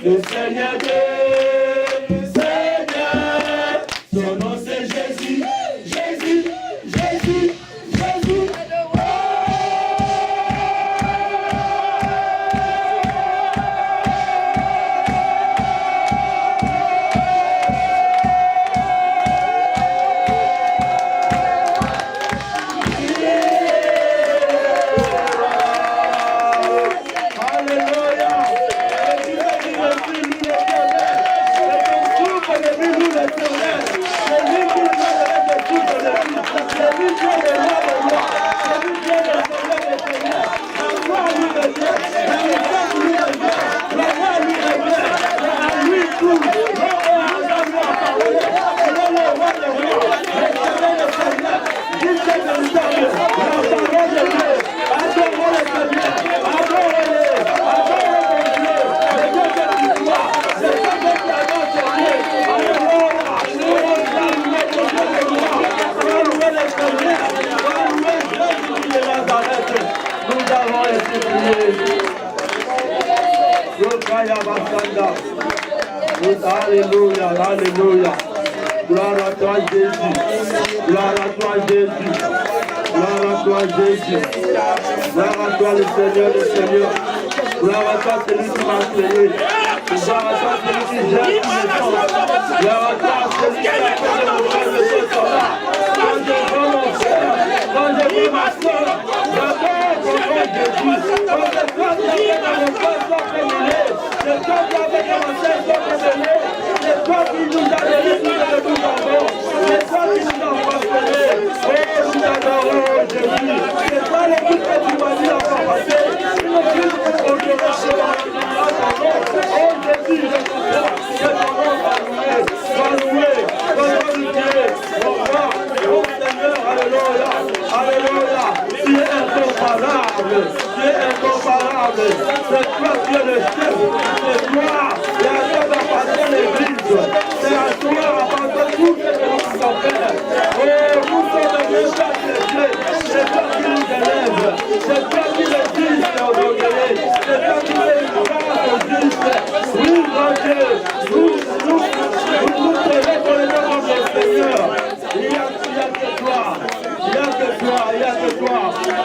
Le Seigneur Dieu, Seigneur, son nom c'est Jésus, Jésus, Jésus, Jésus. Alléluia, alléluia. Gloire à toi Jésus. Gloire à toi Jésus. Gloire à toi Jésus. Gloire à toi le Seigneur, le Seigneur. Gloire à toi celui qui m'a créé. Gloire à toi celui qui gère tous les temps. Gloire à toi celui qui a fait le moral de ce soir. Quand je vois mon frère, quand je vois ma soeur, d'abord pour voir Jésus. Quand je vois mon frère soit féminé, c'est toi qui avais commencé à soit féminé. C'est toi qui nous as donné tout ce que nous avons. C'est toi qui nous as transformés. Oh, nous adorons Jésus. C'est toi l'équipe que tu m'as dit encore passer. Une équipe pour que je oh Jésus, je te crois. Que ton nom va louer, va louer, va glorifier. Oh roi, oh Seigneur, alléluia, alléluia. Tu es incomparable, tu es incomparable. C'est toi qui es le chef, c'est toi. Et à toi appartient l'Église. C'est à toi appartient tout ce que nous avons fait. Oh, nous sommes venus sacrifier. C'est toi qui nous élèves. C'est toi qui les dis, Théodoré. C'est toi qui les grâces au juste. Oui, mon Dieu, nous te reconnaissons comme le Seigneur. Il n'y a que toi. Il n'y a que toi. Il n'y a que toi.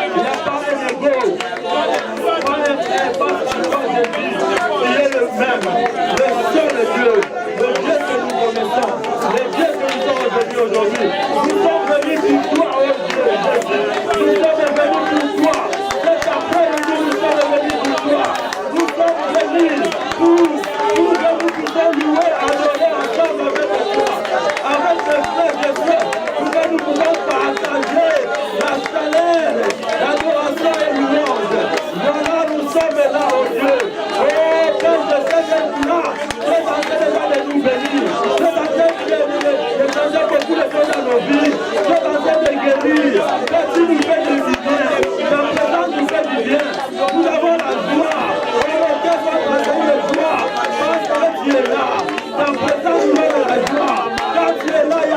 Il n'y a pas un égo. Pas un frère, pas encore Jésus. Il est le même. Le seul Dieu. Le Dieu que nous connaissons. Le Dieu que nous sommes venus aujourd'hui. Nous sommes venus pour toi, oh Dieu. Nous sommes venus pour toi. C'est après nous sommes venus pour toi. Nous sommes venus pour que nous puissions louer, adorer ensemble avec toi. Avec les frères et sœurs, pour que nous puissions partager la chaleur, l'adoration et louange. Voilà, nous sommes là, oh Dieu. Oh, Père, je sais que tu es là. Tu es en train de nous bénir. Tu es en train de changer beaucoup de choses dans nos vies. Tu es en train de guérir. Que tu nous fais du bien. Ta présence nous fait du bien. Nous avons la joie. Oh, que soit ta joie. Parce que tu es là. Ta présence nous donne la joie. Quand tu es là, il y a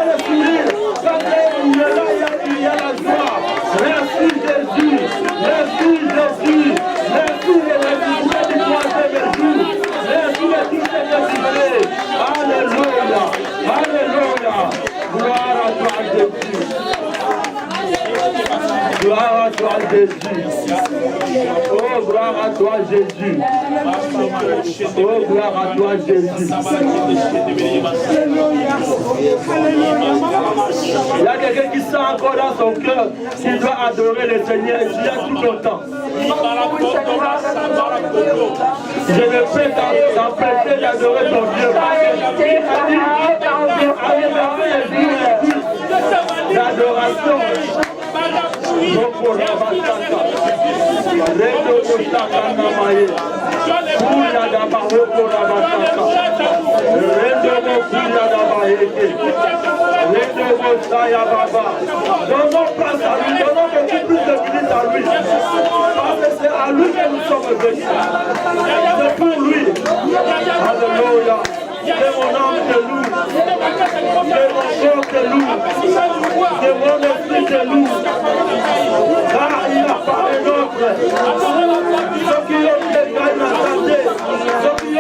le sourire. Quand tu es là, il y a la joie. Merci Jésus. Merci Jésus. Merci Jésus. Merci Jésus. Alléluia. Alléluia. Gloire à toi Jésus. Gloire à toi Jésus. Oh, gloire à toi Jésus. Oh, gloire à toi Jésus. Il y a quelqu'un qui sent encore dans son cœur qu'il doit adorer le Seigneur il y a tout le temps. Je ne peux t'empêcher d'adorer ton Dieu. L'adoration. Donnons place à lui, donnons beaucoup plus de minutes à lui. Parce que c'est à lui que nous sommes venus. C'est pour lui. Alléluia. C'est mon âme te loue. C'est mon corps te loue. C'est mon esprit te loue. Car il a parlé d'autres. Ceux qui ont été gagnés la santé. Ceux qui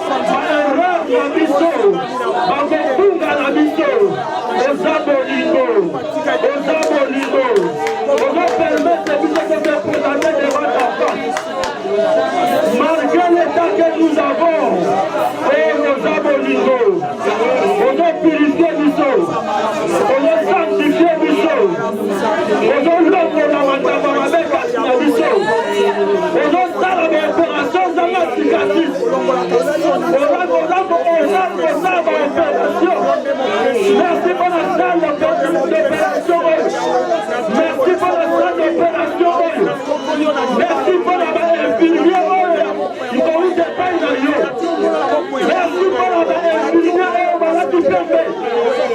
erreur na biso bakofunga na biso oza bolingo ozopermettre biso de se présenter devant ta face malgré l'état que nous avons oza bolingo ozopurifie biso ozosanctifie biso ozolongola makambo mabe kasi na biso ozosala baopération zanga cicatrice oza baopération. Merci pour la salle d'opération. Merci pour la salle d'opération. Merci pour la infirmière. Il faut une détail dans l'eau. Merci pour la infirmière. Voilà tout fait.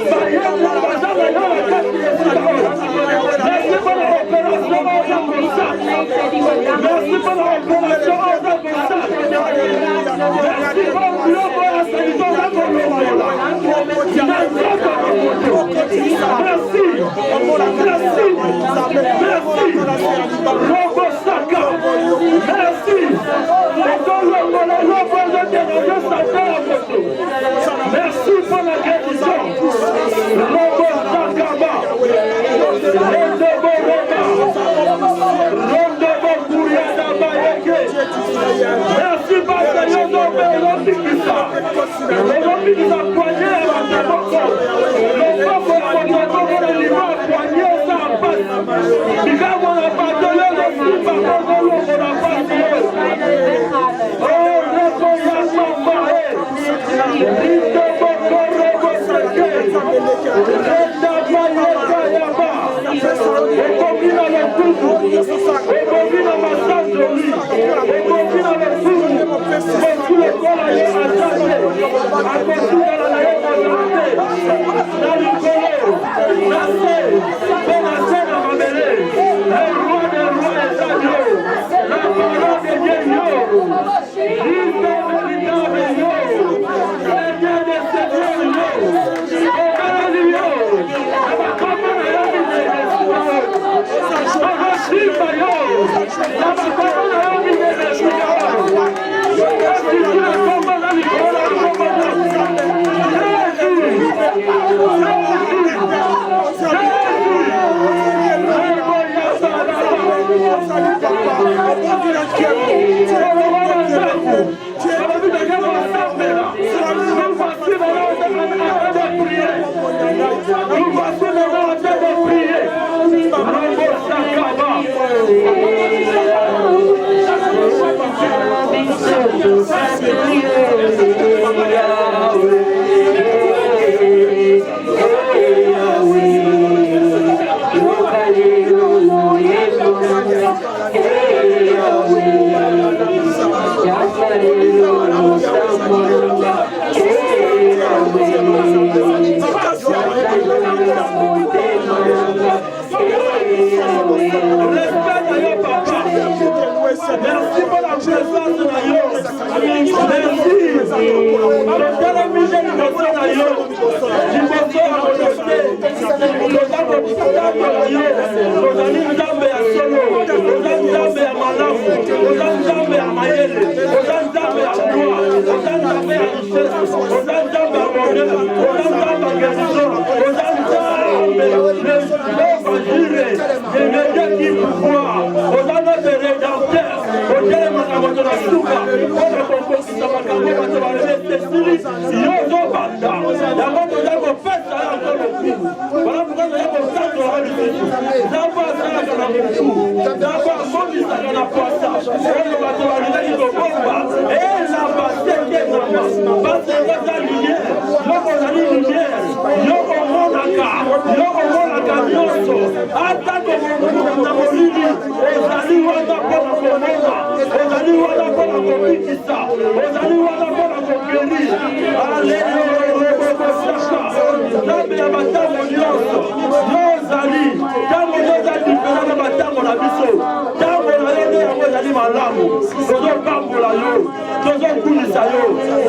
Merci pour l'opération. Merci pour l'opération. Merci pour merci pour la guérison. Merci parce que nous avons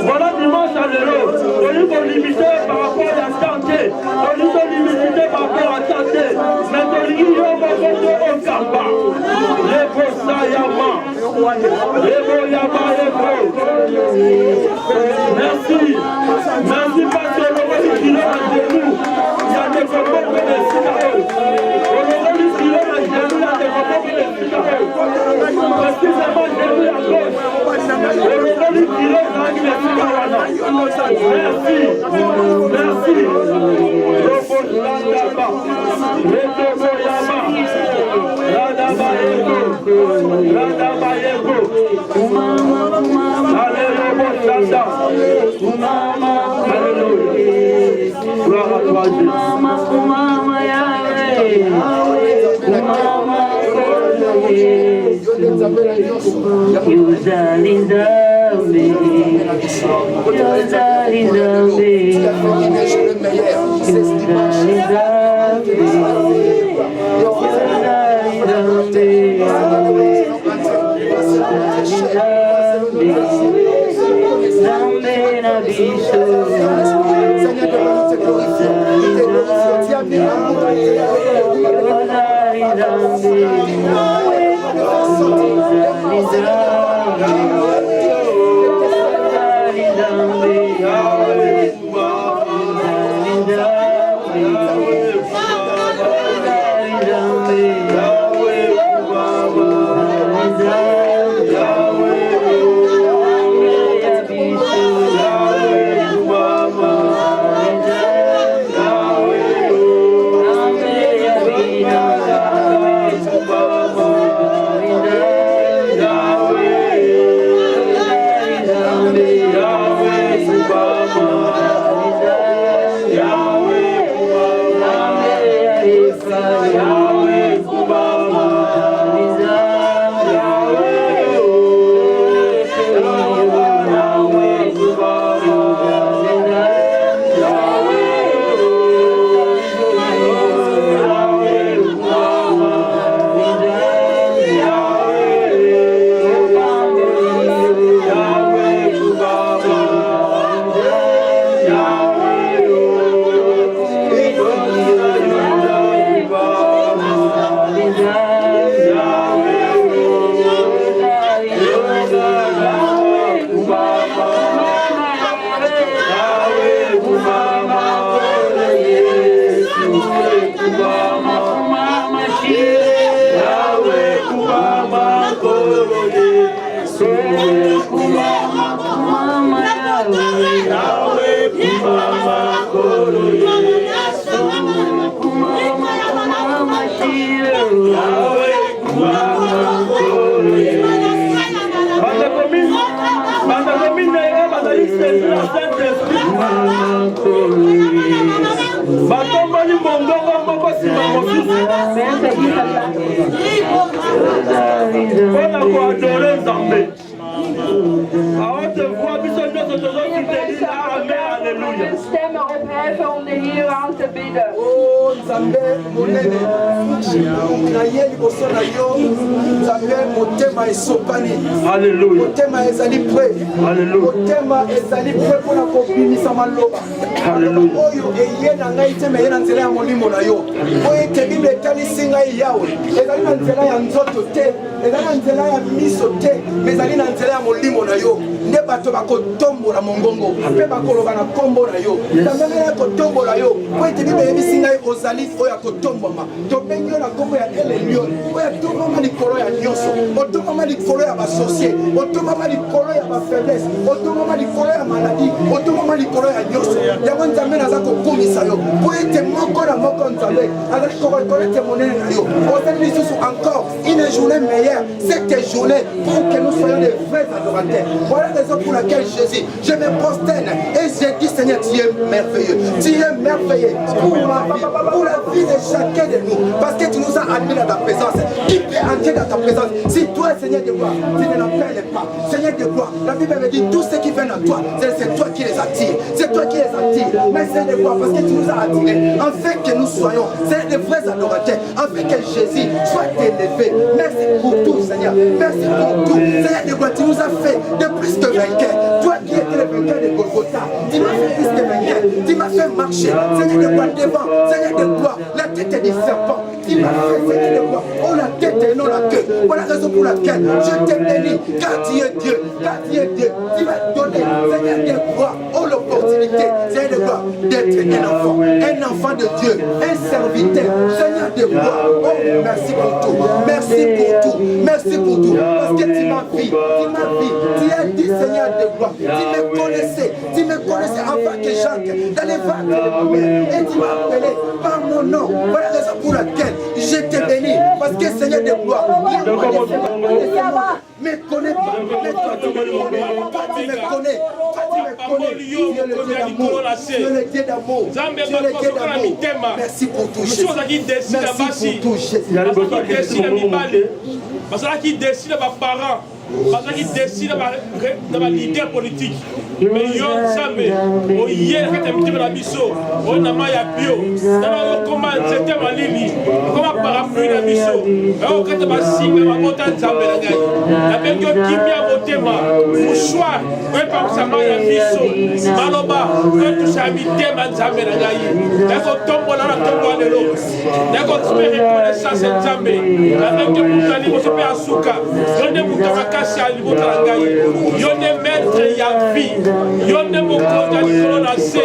Voilà dimanche à l'euro. Au niveau limité par rapport à la santé, au niveau limité par rapport à la santé, mais au niveau au Kamba, les Bossayama, les Boyama, les Boyama. ça. Alléluia. Gloire à toi, Jésus. Alléluia. Encore une journée meilleure, cette journée pour que nous soyons des vrais adorateurs. Voilà la raison pour laquelle Jésus, je me prosterne et je dis Seigneur, tu es merveilleux. Tu es merveilleux pour ma vie, pour la vie de chacun de nous. Parce que tu nous as admis dans ta présence. Qui peut entrer dans ta présence? Si toi, Seigneur de gloire, tu ne l'appelles pas. Seigneur de gloire, la Bible me dit tous ceux qui viennent à toi, c'est toi qui les attires. C'est toi qui les attires. Mais Seigneur de gloire, parce que tu nous as attirés, afin que nous soyons des vrais adorateurs, afin que Jésus soit élevé. Merci pour tout, Seigneur. Merci pour tout. Seigneur de gloire, tu nous as fait de plus que vainqueurs. Toi qui étais le vainqueur de Golgotha, tu m'as fait plus que vainqueur. Tu m'as fait marcher, Seigneur de gloire, devant, Seigneur de gloire, la tête du serpent. Tu m'as fait, Seigneur de gloire, oh la tête et non la queue. Voilà la raison pour laquelle je t'ai béni, car tu es Dieu, car tu es Dieu. Tu m'as donné, Seigneur de gloire, oh l'opportunité, Seigneur de gloire, d'être un enfant de Dieu, un serviteur, Seigneur de gloire. Oh, merci pour tout, merci pour tout, merci pour tout, parce que tu m'as vu, tu as dit, Seigneur de gloire, tu me connaissais avant que j'entre dans les vagues de ma mère, et tu m'as appelé par mon nom. Voilà la raison pour laquelle je t'ai béni, parce que Seigneur de gloire, Mais connais pas, mais toi tu me connais, toi tu me connais, tu es le Dieu d'amour, tu es le Dieu d'amour, tu es le Dieu d'amour. Merci pour tout Jésus, merci pour tout Jésus. Parce qu'il décide de mes parents, parce qu'il décide de ma leader politique. Mais yo sambe, o hier quand tu me la biso, on a maya bio, dans comment c'était ma lili, comment parapluie la biso, on quand tu vas signer ma montagne sambe la gagne. La belle qui vient voter ma mouchoir, ouais par ça maya biso, maloba, quand tu s'habiter ma sambe la gagne. D'accord, tombe là la tombe de l'eau. D'accord, tu peux répondre ça c'est sambe. La belle qui vous t'a dit vous se fait asuka, on ne vous t'a cassé à niveau de la gagne. Yo ne maître ya vie. Yonne mon compte à l'icolonassé.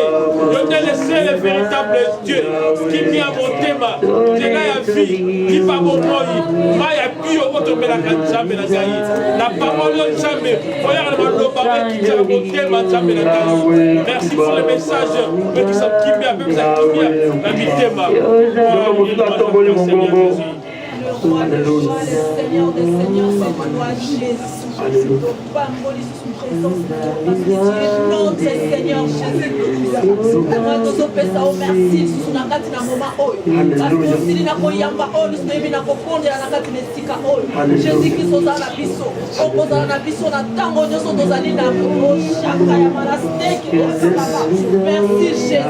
Yonne laissé le véritable Dieu qui vient à mon thème. J'ai là la vie qui va mon moyi. Ma ya pu au votre mélaka jamais la gaïe. La parole jamais. Regarde le barbe qui tient à mon thème jamais la gaïe. Merci pour le message. Mais qui sont qui vient, même ça qui vient. La vie thème. Le roi des rois, le Seigneur des seigneurs, c'est toi Jésus. Parce que tu es notre Seigneur Jésus. Moi, nous sommes merci. Nous sommes dans le moment. Parce que si nous avons yamba, nous sommes dans le Jésus-Christ est dans la biso. On pose dans la biso, on attend, nous sommes dans la chaka merci Jésus.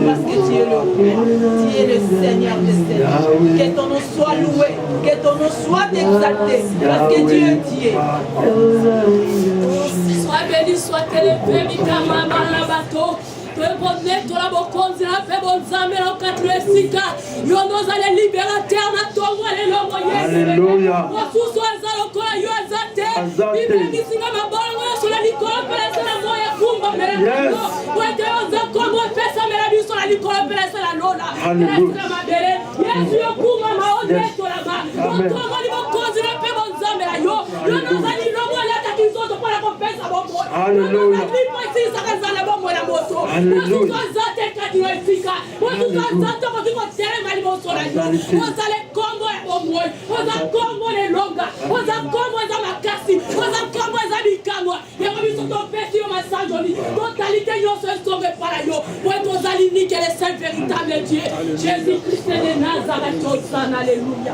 Parce que tu es le roi. Tu es le Seigneur des seigneurs. Que ton nom soit loué. Que ton nom soit exalté. Parce que Dieu est Dieu. Sois béni, sois élevé, Mikama, la bateau. Tu es bon, tu es la boconzi, la fait bon zame, la quatre sika. Yo nous allons libérateur, na tongo, les lomo, Alléluia. Wasu soit zalokola, yo azate. Bibe bisinga mabolongo, sur la licole, pèse la moya, kumba, mele. Ouais, tu es aux accords, pèse la mele, sur la licole, pèse la lola. Pèse la mele. Yes, yo kumba, ma onde, sur la main. On tombe, les boconzi, la fait bon zame, la yo. Yo nous allons lomo, la tati, sont pour la compèse à bon boy. Alléluia. Jésus-Christ de Nazareth, alléluia.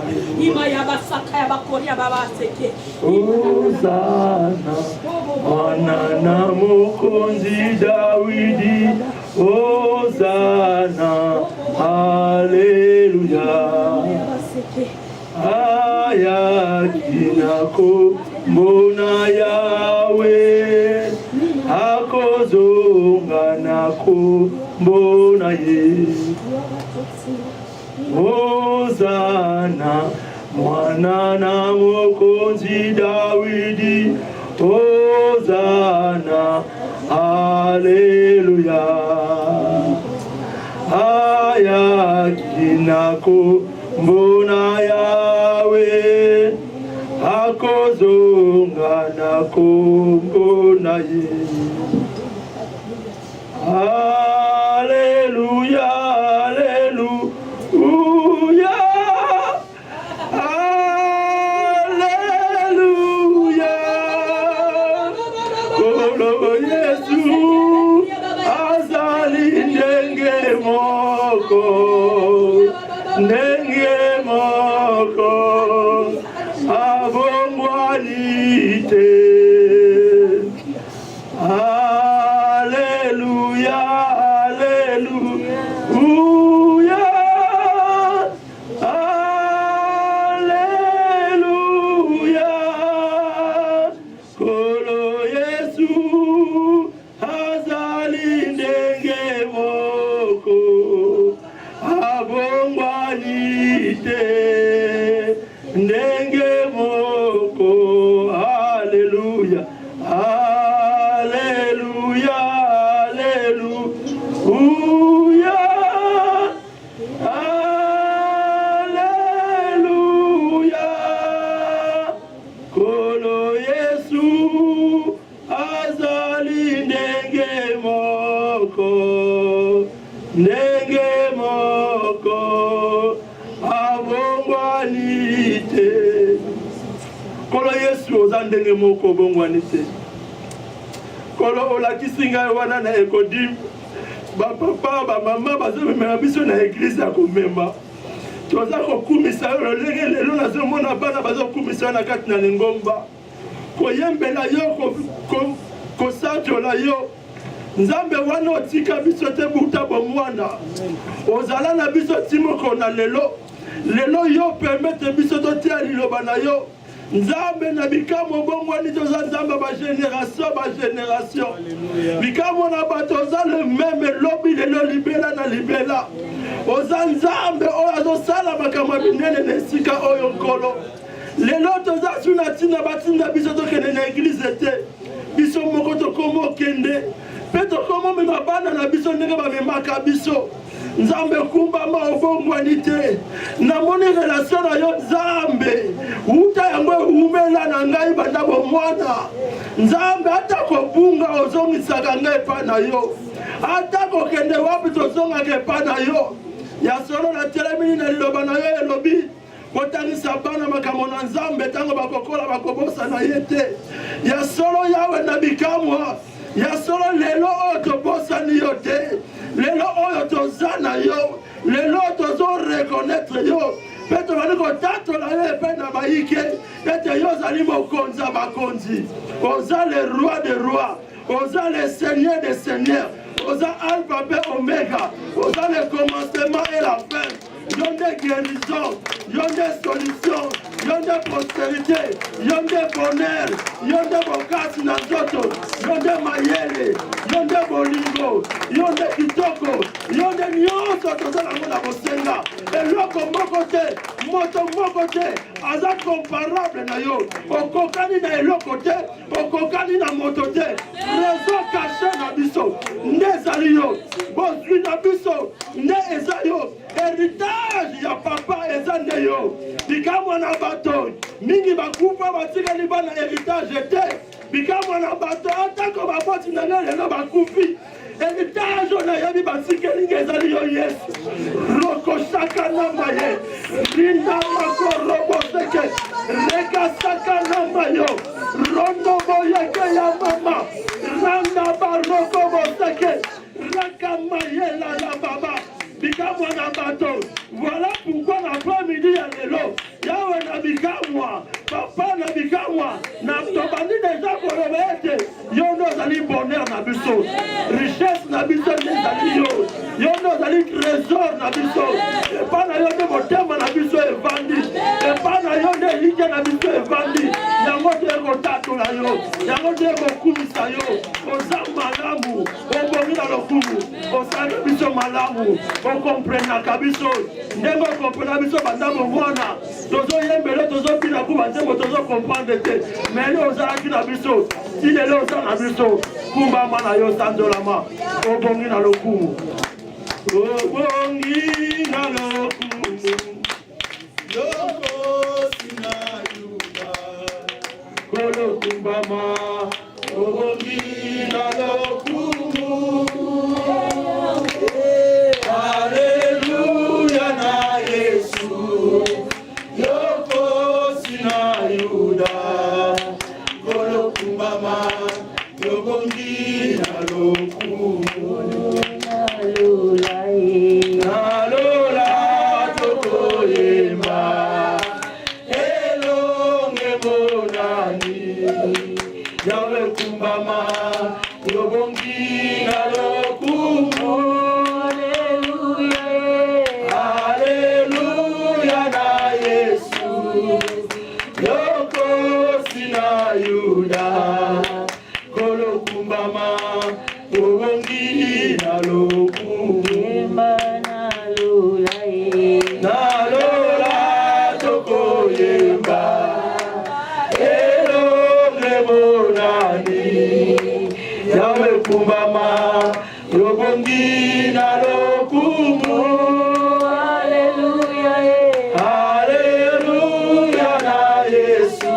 Hosanna, Mokonzi Dawidi, Hosanna, Alléluia. Ayakinako, Mona Yahweh, Akozonganako, Mona Ye. Hosanna, Mwanana Mokonzi Dawidi, Hosanna, Alléluia. Ayakinako, Mbona Yahweh, Akozonganako, Mbona Ye. Alléluia, Alléluia. Ndenge moko abongwanite. Alléluia, Alléluia, Alléluia. Kolo Yesu azali ndenge moko abongwanite, ndenge moko. Alléluia, Alléluia, Alléluia, Alléluia. Kolo Yesu azali ndenge moko, ndenge moko abongwanite. Kolo ndenge moko bongwani te. Kolo olakisi ngai wana na ekodim bapapa bamama bazomemela biso na eglise ya komema toza kokumisa yo lolenge lelo nazomona bana bazokumisa yo na kati na lingomba koyembela yo kosanjola yo nzambe wana otika biso te buta bomwana ozala na biso timoko na lelo yo permete biso totia liloba na yo nzambe na bikamo bongwani toza nzambe bagénération bikamo na bato oza le meme lobi lelo libela na libela oza nzambe oyo azosala makambo ya minene na esika oyo nkolo lelo toza suna ntina batinda biso tokende na eglize te biso moko tokoma okende mpe tokoma omema bana na biso ndenge bamemaka biso nzambe kumbama obongwani te namoni relation na yo nzambe uta yango eumela na ngai banda bomwana nzambe ata kobunga ozongisaka ngai epai na yo ata kokende wapi tozongaka epai na yo ya solo na telemini na liloba na yo elobi kotangisa bana makambo na nzambe ntango bakokola bakobosana ye te ya solo yawe na bikamwa ya solo lelo oyo tobosani yo te lelo oyo toza na yo lelo tozorekonetre yo mpe tobandi kotatola yo epai na bayike ete yo ozali mokonzi ya bakonzi oza le roi de roi oza le seigneur de seigneur oza alpha mpe omega oza le commencement et la fin yon de guérison yon de solution yon de prospérité yon de bonheur yon de bokasi na nzoto yon de mayele yon de bolingo yon de kitoko yon de nyonso toza nango na kosenga eloko moko te moto moko te aza comparable na yo okokani na eloko te okokani na moto te réseau caché na biso nde ezali yo bozwi na biso nde eza yo héritage ya papa eza nde yo bikamwa na bato mingi bakufa batikali bana héritage te bikamwa na bato atako baboti na ngai lelo bakufi héritage oyo nayebi batikeli nge ezali yo yesu rokosaka na maye rinda makoroboseke rekasaka na mayo rondo boyeke ya mama randa barokoboseke rakamayela la baba bikamwa na bato voilà pourquoi na après-midi ya lelo yawe na bikamwa papa na bikamwa na tobandi deja koloba ete yo nde ozali bonheur na biso richesse na biso nde ezali yo nde ozali trésor na biso epa na yo nde motema na biso evandi epa na yo nde elike na biso evandi yango te ekotatola yo yango te ekokumisa yo oza malamu obongi na lokumu osali biso malamu okomprenaka biso ndenge okomprena biso bandambo mwana tozoyembele tozobina kuba nzembo tozokomprendre te mele ozalaki na biso tilele oza na biso kumbama na yo sanzolama obongi na lokumu obongi na lokumu lokosi na yuda kolokumbama obongi na lokumu Haleluya na Yesu yokosi na yuda kolokumbama yobongi na lokumu nalola tokoyemba elonge monani yawe kumbama yobongi na lokumu Yuda kolokumbama obongi na lokumu nalola tokoyemba elonge monani yawe kumbama obongi na lokumu Haleluya na Yesu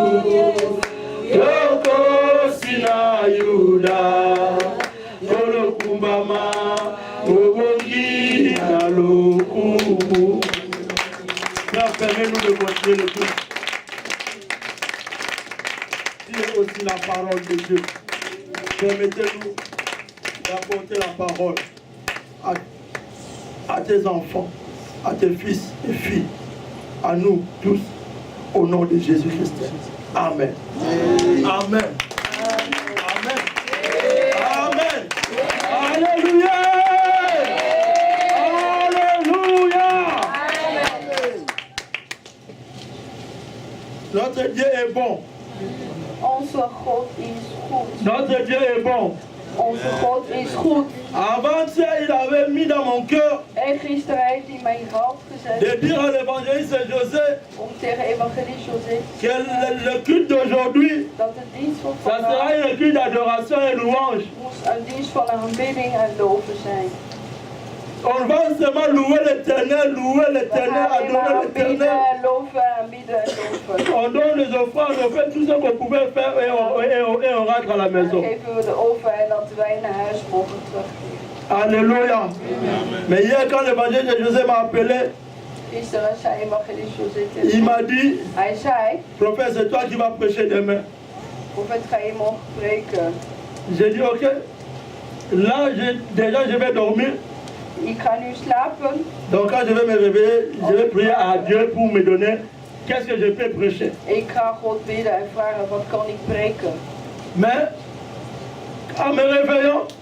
Yuda kolokumbama obongi na lokumu. Permets-nous de continuer le coup. sur la parole de Dieu. Permettez-nous d'apporter la parole à tes enfants, à tes fils et filles, à nous tous, au nom de Jésus-Christ. Amen. Amen. Amen. Amen. Alléluia. Alléluia. Notre Dieu est bon. Onze God is goed. Notre Dieu est bon. Onze God is goed. Avant-hier, il avait mis dans mon cœur En gisteren heeft hij in mijn hart gezet de dire à l'évangéliste José om tegen evangelist José que le culte d'aujourd'hui, dat de dienst van ça sera vandaag un culte d'adoration et louange. moest een dienst van aanbidding en loven zijn. On va seulement louer l'éternel, We gaan alleen maar adorer aanbidden, l'éternel. loven, aanbieden en loven. On donne les offrandes, on fait tout ce qu'on pouvait faire et on rentre à la Dan maison. geven we de over en dat wij naar huis mogen terugkeren. Alléluia. Mais hier, quand l'évangile de José m'a appelé, Gisteren zei evangelist José il tegen m'a dit, Hij zei, prophète, c'est toi qui vas prêcher demain. profeet, ga je morgen preken? J'ai dit, ok. Là, déjà, je vais dormir. Ik ga nu slapen. Donc quand je vais me réveiller, je vais prier à Dieu pour me donner qu'est-ce que je peux prêcher. Ik ga God bidden en vragen, wat kan ik preken? Mais en me réveillant,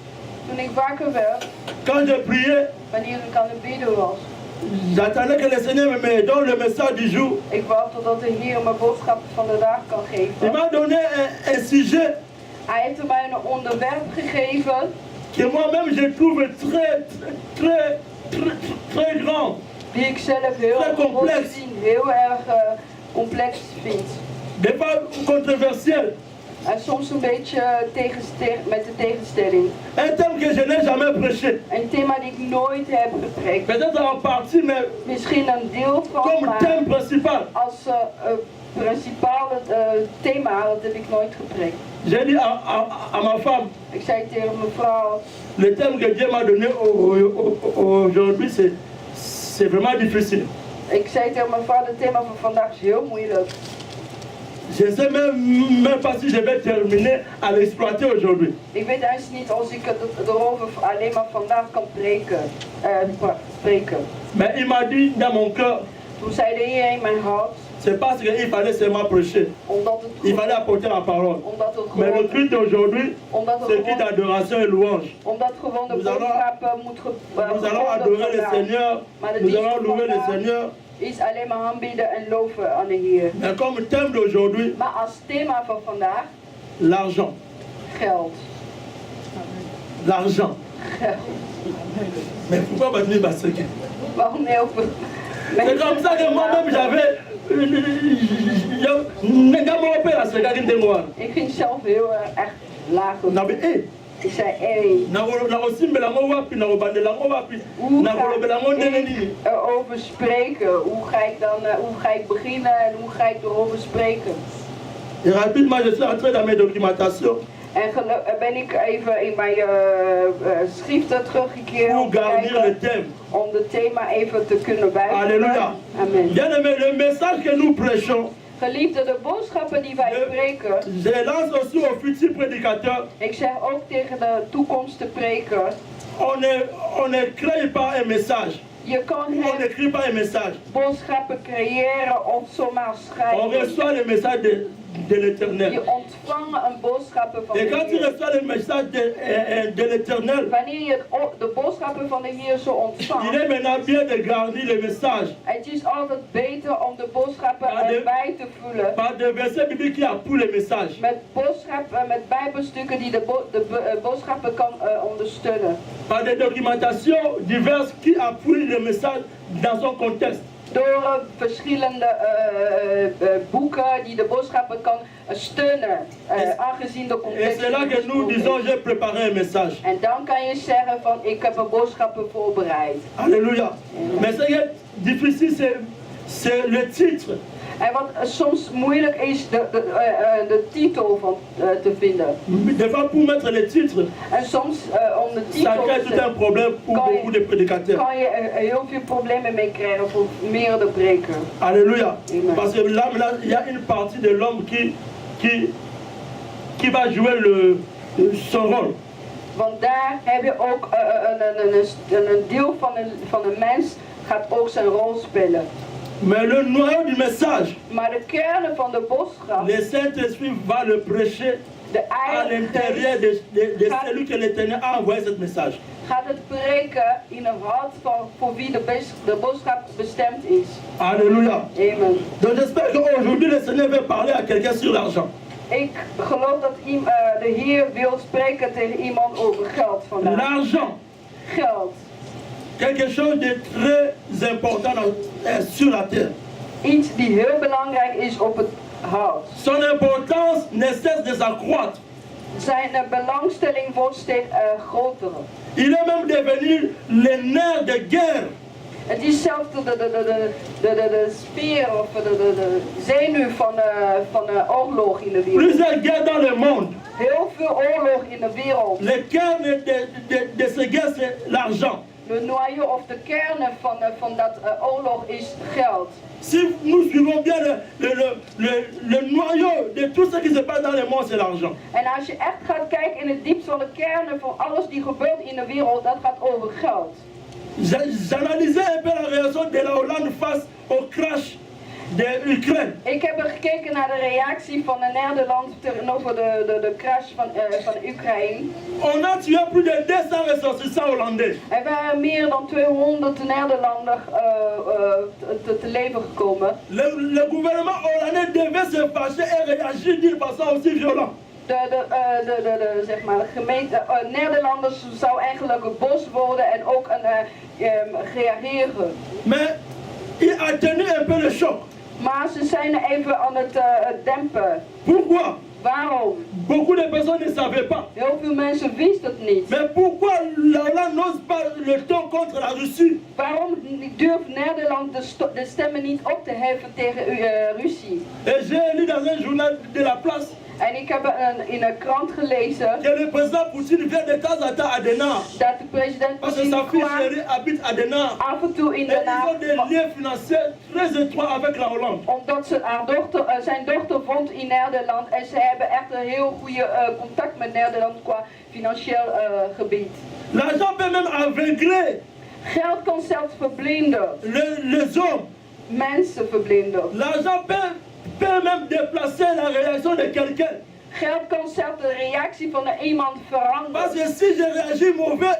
Toen ik wakker werd, quand je priais, wanneer ik aan het bidden was, j'attendais que le Seigneur me donne le message du jour. ik wou totdat de Heer mijn boodschap van de dag kan Il geven. m'a donné un sujet Hij heeft mij een onderwerp gegeven que moi-même je trouve très grand. die ik zelf heel Très complex. gezien, heel erg complex vind. Des fois controversiel. En soms een beetje met de tegenstelling. Un thème que je n'ai jamais prêché. Een thema die ik nooit heb gepreekt. Peut-être en partie, mais Misschien een deel van, comme maar thème principal. als principale thema, dat heb ik nooit gepreekt. J'ai dit à ma femme, Ik zei tegen mijn vrouw, le thème que Dieu m'a donné aujourd'hui, c'est vraiment difficile. ik zei tegen mijn vrouw, het thema van vandaag is heel moeilijk. Je ne sais même pas si je vais terminer à l'exploiter aujourd'hui. Ik weet eens niet als ik erover alleen maar vandaag kan spreken. Mais il m'a dit dans mon cœur, Toen zei de Heer in mijn hart, c'est parce qu'il fallait seulement prêcher. omdat Il het, fallait apporter la parole. omdat het Mais le gewoon, culte d'aujourd'hui, omdat c'est het culte gewoon, d'adoration et louange. omdat gewoon de Nous allons- boodschappen moet Nous allons adorer le Seigneur, nous allons louer le Seigneur. is alleen maar aanbieden en loven aan de Heer. Mais comme thème d'aujourd'hui, Maar als thema van vandaag, l'argent. geld. L'argent. Geld. Mais pourquoi Badni Baseke? Waarom heel veel C'est mensen comme ça que moi-même j'avais. Ik ging zelf heel echt laag op. Ik zei, erover spreken. Hoe ga ik beginnen en hoe ga ik erover spreken? Et rapidement, je suis entré dans mes documentations En ben ik even in mijn schriften teruggekeerd pour om te garder le kijken, thème. om het thema even te kunnen bijvoegen. Alléluia. Amen. Bien aimé, le message que nous prêchons, Geliefde, de boodschappen die wij spreken, je lance aussi aux futurs prédicateurs. ik zeg ook tegen de toekomstige preker, On ne crée pas un message. je kan On geen n'écrit pas un message. boodschappen creëren of zomaar On schrijven. reçoit le message de l'éternel. Je ontvangt een boodschappen van de Et quand tu Heer. reçois le message de l'éternel, Wanneer je de boodschappen van de Heer zo il ontvangt, est maintenant bien de garder le message het is altijd beter om de boodschappen erbij te vullen. par des versets bibliques qui appuient le message. Met boodschappen, met bijbelstukken die de boodschappen kan ondersteunen. Par des documentations diverses qui appuient le message dans son contexte. Door verschillende boeken die de boodschappen kan steunen, aangezien de Et context. c'est là que nous disons, j'ai préparé un message. En dan kan je zeggen van ik heb een boodschappen voorbereid. Alléluia. Mais ce qui est difficile, c'est le titre. En wat soms moeilijk is, de titel van te vinden. Des fois, pour mettre le titre, En soms om de ça titel crée te tout un zetten, problème pour beaucoup de prédicateurs. kan je heel veel problemen mee krijgen voor meerdere preken. Alléluia. Amen. Parce que là, il y a une partie de l'homme qui qui va jouer son rôle. Want daar heb je ook een deel van de mens gaat ook zijn rol spelen. Mais le noyau du message, Maar de kern van de boodschap, le Saint-Esprit va le prêcher de à l'intérieur de celui que l'Éternel a envoyé ce message. gaat het preken in het hart van voor wie de boodschap bestemd is. Alléluia. Amen. Donc j'espère qu'aujourd'hui le Seigneur va parler à quelqu'un sur l'argent. Ik geloof dat de Heer wil spreken tegen iemand over geld vandaag. L'argent, Geld. quelque chose de très important sur la terre. Iets die heel belangrijk is op het hout. Son importance ne cesse de s'accroître. Zijn belangstelling wordt steeds groter. Il est même devenu le nerf de guerre. Het is zelfs de spier of de zenuw van de oorlog in de wereld. Plusieurs guerres dans le monde. Heel veel oorlog in de wereld. Le cœur de ces guerres, c'est l'argent. De noyau of de kern van dat oorlog is geld. Si nous suivons bien le noyau de tout ce qui se passe dans le monde, c'est l'argent. En als je echt gaat kijken in het diepst van de kern van alles die gebeurt in de wereld, dat gaat over geld. J'analysais un peu la réaction de la Hollande face au crash de l'Ukraine. Ik heb gekeken naar de reactie van de Nederland tegenover de crash van Oekraïne. On a tué plus de 200 ressortissants hollandais. Er waren meer dan 200 Nederlanders te leven gekomen. Le gouvernement hollandais devait se fâcher et réagir d'une façon aussi violente. Zeg maar, de gemeente Nederlanders zou eigenlijk boos worden en ook reageren. Mais il a tenu un peu le choc. Maar ze zijn even aan het dempen. Pourquoi? Waarom? Beaucoup de personnes ne savaient pas. Heel veel mensen wisten het niet. Mais pourquoi la Hollande n'ose pas le ton contre la Russie? Waarom durft Nederland de stemmen niet op te heffen tegen Russie? Et j'ai lu dans un journal de la place. En ik heb in een krant gelezen Que le président Poutine vient de temps en temps à Denaar. dat de president Parce que Poetin sa fille chérie habite à Denaar. af en toe in Et de ils ont des liens financiers très étroits avec la Hollande. omdat zijn dochter woont in Nederland en ze hebben echt een heel goede contact met Nederland qua financieel gebied. L'argent peut même aveugler Geld kan zelfs verblinden. les hommes. Mensen verblinden. L'argent peut même déplacer la réaction de quelqu'un. Geld kan zelfs de reactie van iemand veranderen. Parce que si je réagis mauvais,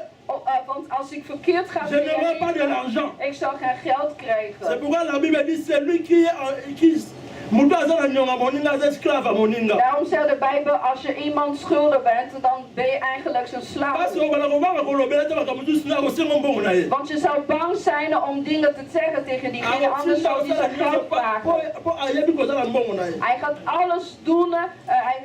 Want als ik verkeerd ga je n'aurai pas de l'argent. ik zal geen geld C'est krijgen. pourquoi la Bible dit celui qui Daarom zegt de Bijbel, als je iemand schuldig bent, dan ben je eigenlijk zijn slaaf. Want je zou bang zijn om dingen te zeggen tegen diegene, anders zou hij zijn geld vragen. Hij gaat alles doen, hij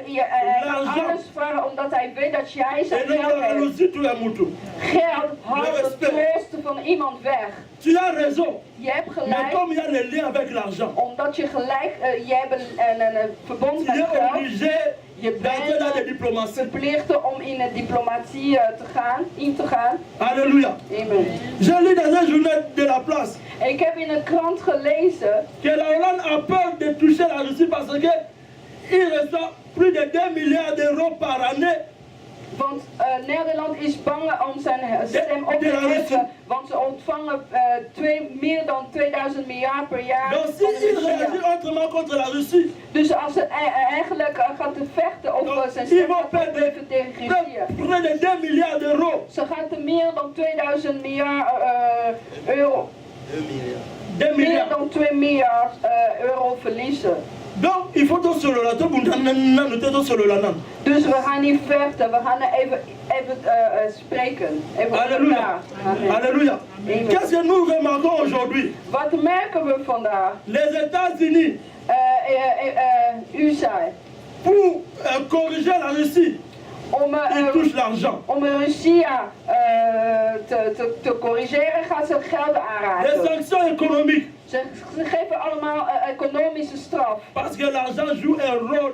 gaat alles vragen omdat hij weet dat jij zijn geld hebt. Geld haalt het troosten van iemand weg. Tu as raison. Je hebt Mais gelijk, comme il y a le lien avec l'argent, omdat je gelijk, je hebt een verbond tu met es geld. obligé d'entrer dans la diplomatie. Verplicht om in de diplomatie in te gaan. Alléluia. Amen. J'ai lu dans un journal de la place Ik heb in een krant gelezen que la Hollande a peur de toucher la Russie parce que il reçoit plus de 2 milliards d'euros par année. want Nederland is bang om zijn stem op te heffen, want ze ontvangen meer dan 2000 miljard per jaar. Donc van si il Rusland. réagit autrement contre la Russie, Dus als ze eigenlijk gaat te vechten of zijn stem gaat opheffen tegen Rusland. près de 2 milliards d'euros. Ze gaat er meer dan 2000 miljard euro. 2 Meer milliards. dan 2 miljard euro verliezen. Donc il faut tout sur le latin pour nous sur le latin. Dus we gaan niet vechten, we gaan even spreken. Even Alléluia. Alléluia. Amen. Qu'est-ce que nous remarquons aujourd'hui? Wat merken we vandaag? Les États-Unis, USA. pour corriger la Russie, ils touchent l'argent. Om Russie te corrigeren gaat ze geld Les aanraken. sanctions économiques, Ze geven allemaal economische straf. parce que l'argent joue un rôle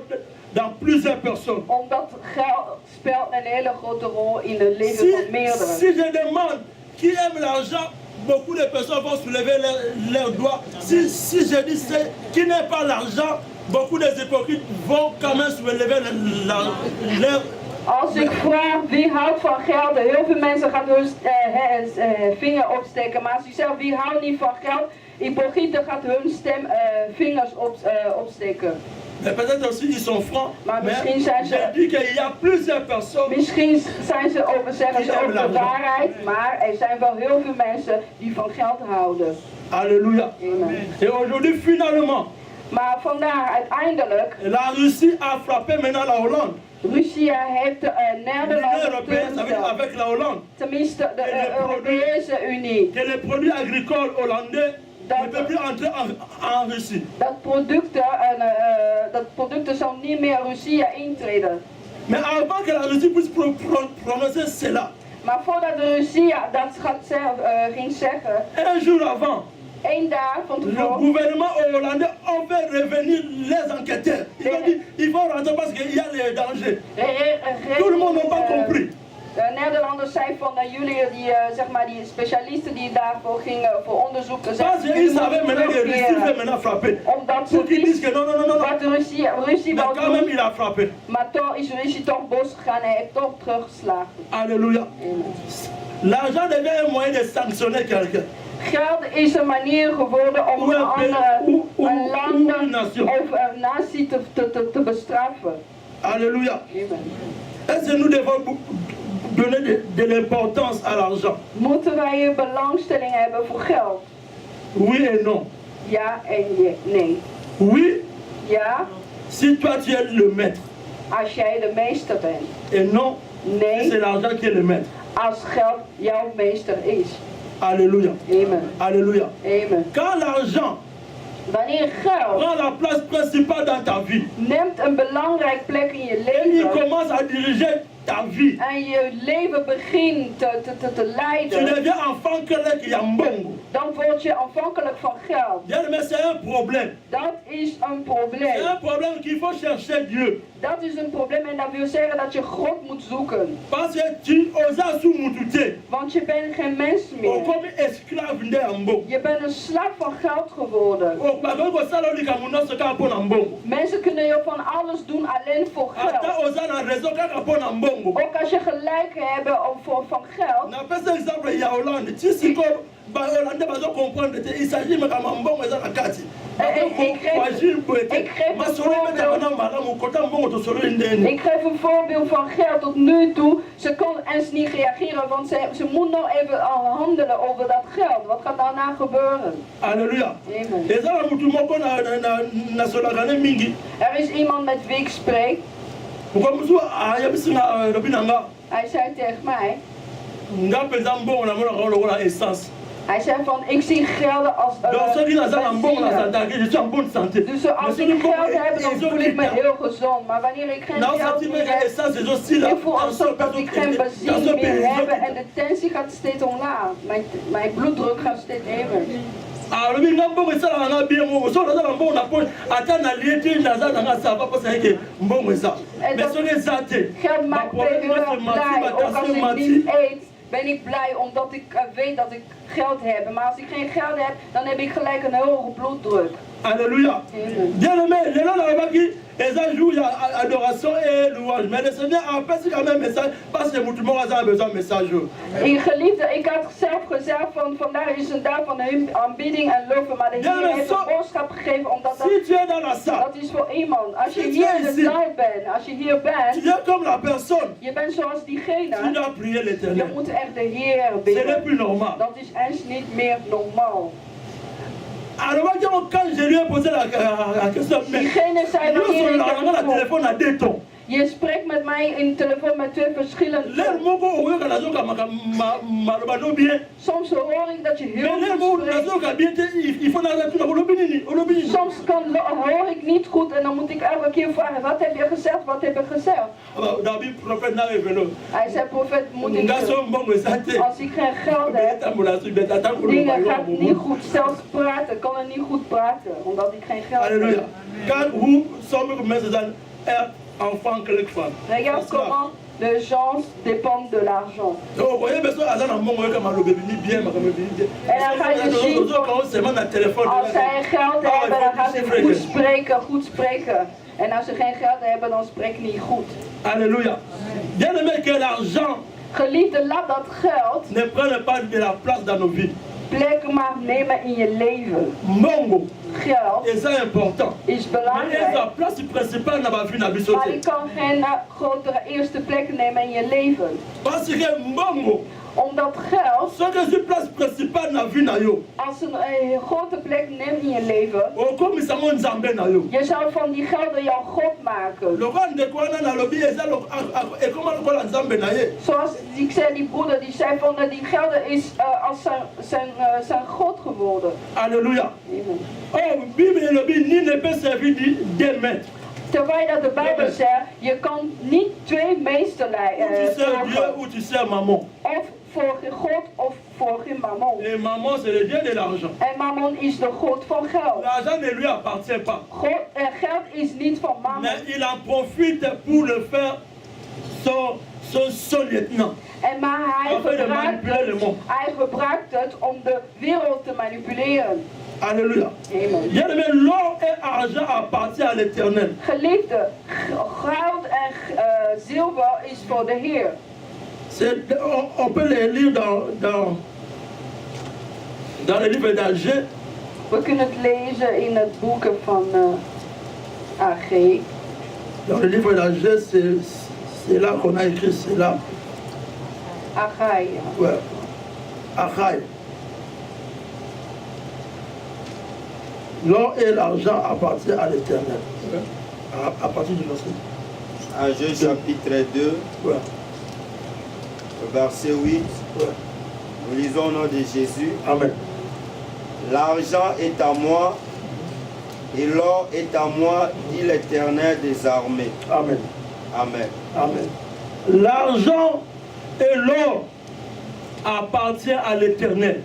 dans plusieurs personnes. Omdat geld speelt een hele grote rol in het leven van meerdere. Si je demande qui aime l'argent, beaucoup de personnes vont soulever leurs doigts. Si je dis qui n'aime pas l'argent, beaucoup des hypocrites vont quand même soulever leur... Als ik vraag wie houdt van geld, heel veel mensen gaan hun vinger opsteken. Maar als ik zeg wie houdt niet van geld, hypocrieten gaat hun vingers opsteken. Mais peut-être aussi ils sont francs. Maar mais misschien zijn ze... dit qu'il y a plusieurs personnes. Misschien zijn ze zeggen ze ook de waarheid, maar er zijn wel heel veel mensen die van geld houden. Alléluia. Et aujourd'hui finalement. Maar vandaar uiteindelijk. La Russie a frappé maintenant la Hollande. Rusland heeft de Nederland avec la Hollande. Tenminste de Europese Unie. Que les produits agricoles hollandais ne peuvent plus entrer en Russie. Dat producten zal niet meer Rusland intreden. Mais avant que la Russie puisse prononcer cela. Maar voordat de Russie dat ging zeggen. Un jour avant. Eén dag van tevoren. Le gouvernement hollandais a fait revenir les enquêteurs. Ils ont dit il faut rentrer parce qu'il y a les dangers. Tout le monde n'a pas compris. De Nederlanders zeiden van jullie, zeg maar, die specialisten die daarvoor gingen voor onderzoeken. Omdat ze wisten dat Russie wou doen. Maar toch is Russie toch boos gegaan en heeft toch teruggeslagen. Alléluia. L'argent devient un moyen de sanctionner quelqu'un. Geld is een manier geworden om een land of een natie te bestraffen. Alléluia. Est-ce que nous devons donner de l'importance à l'argent? Moeten wij belangstelling hebben voor geld? Oui et non. Ja en nee. Oui. Ja. Si toi tu es le maître. Als jij de meester bent. Et non. Nee. C'est l'argent qui est le maître. Als geld jouw meester is. Alléluia. Amen. Alléluia. Amen. Quand l'argent wanneer geld prend la place principale dans ta vie, neemt een belangrijk plek in je leven, il commence à diriger ta vie. En je leven begint te leiden. Tu deviens afhankelijk van mbongo. Dan word je afhankelijk van geld. Bien, mais c'est un problème. Dat is een probleem. C'est un problème qu'il faut chercher Dieu. Dat is een probleem en dat wil zeggen dat je God moet zoeken. Parce que tu osas soumoutoute. Want je bent geen mens meer. O comme esclave de mbongo. Je bent een slaaf van geld geworden. O bago saloli kamunoso ka pona mbongo. Mensen kunnen je van alles doen alleen voor geld. Ata osana raison ka pona mbongo. Ook als je gelijk hebt van geld. Na pesa exemple ya Hollande. Tu sais quoi? Hollande va comprendre que il s'agit de mbongo za na kati. Ik geef een voorbeeld van geld tot nu toe. Ze kon eens niet reageren, want ze moet nog even handelen over dat geld. Wat gaat daarna gebeuren? Halleluja. Er is iemand met wie ik spreek. Hij zei tegen mij. Hij zei van, ik zie gelden als benzine. Dus als ik geld heb, dan voel ik me heel gezond. Maar wanneer ik geen geld meer heb, ik voel alsof dat ik geen benzine meer heb. En de tensie gaat steeds omlaag. Mijn bloeddruk gaat steeds even. Geld maakt me heel blij, ook als ik niet eet. Ben ik blij omdat ik weet dat ik geld heb. Maar als ik geen geld heb, dan heb ik gelijk een hoge bloeddruk. Alléluia. Bien-aimé, les gens là-bas qui jouent adoration et louange. Mais le Seigneur a passé quand même un message parce que tout le monde a besoin de message. Geliefde, ik had zelf gezegd van vandaag is een dag van aanbidding en loven. Maar de Heer heeft een boodschap gegeven omdat dat is voor iemand. Als je hier in de zaal bent, als je hier bent, je bent zoals diegene. Je moet echt de Heer bidden. Dat is echt niet meer normaal. Alors quand je lui ai posé la question, téléphone à 2 tons. Je spreekt met mij in de telefoon met 2 verschillende. Soms hoor ik dat je heel goed spreekt. Soms hoor ik niet goed en dan moet ik elke keer vragen, wat heb je gezegd, wat heb je gezegd? Hij zei, profeet, moet ik als ik geen geld heb, dingen gaat niet goed, zelfs praten, kan er niet goed praten, omdat ik geen geld heb. Car hoe sommige mensen zijn afhankelijk van. Regarde comment Les gens dépendent de l'argent. En als zij geld hebben, dan gaat hij goed spreken. En als ze geen geld hebben, dan spreekt hij niet goed. Alléluia. Bien-aimé, que l'argent Geliefde, laat dat geld ne prenne pas de la place dans nos vies. plek maar nemen in je leven. Mongo. Geld Et c'est important. is Mais belangrijk. la place principale n'a pas vu la vie Maar je kan geen grotere eerste plek nemen in je leven. Parce que mongo. Omdat geld, Ce que c'est place principale n'a vu na yo. als een grote plek neemt in je leven, O comme ça mon nzambe na yo. je zou van die gelden jouw God maken. Le roi de quoi na lobby et ça et comment le roi nzambe na ye. Zoals ik zei, die broeder die zei van die gelden is als zijn God geworden. Alléluia. Amen. Oh, Bible et lobby ni ne peut servir des maîtres. Terwijl dat de Bijbel zegt, je kan niet twee meesters Ou tu sers Dieu volgen. ou tu sers maman. Of volg je God of volg je mammon. Et maman c'est le Dieu de l'argent. En mammon is de God van geld. L'argent ne lui appartient pas. Geld is niet van mammon. Mais il en profite pour le faire son lieutenant. Maar hij gebruikt het om de wereld te manipuleren. Alléluia. Amen. Bien-aimé, l'or et argent appartient à l'Éternel. Geliefde, goud en zilver is voor de Heer. On peut les lire dans le livre d'Agé. We kunnen het lezen in het boeken van AG. Dans le livre d'Agé, c'est là qu'on a écrit cela. Agai. Ouais. Agai. L'or et l'argent appartiennent à l'Éternel. À partir du verset. Agé chapitre 2, ouais. Verset 8. Ouais. Nous lisons au nom de Jésus. Amen. L'argent est à moi et l'or est à moi, dit l'Éternel des armées. Amen. Amen. Amen. L'argent et l'or appartiennent à l'Éternel.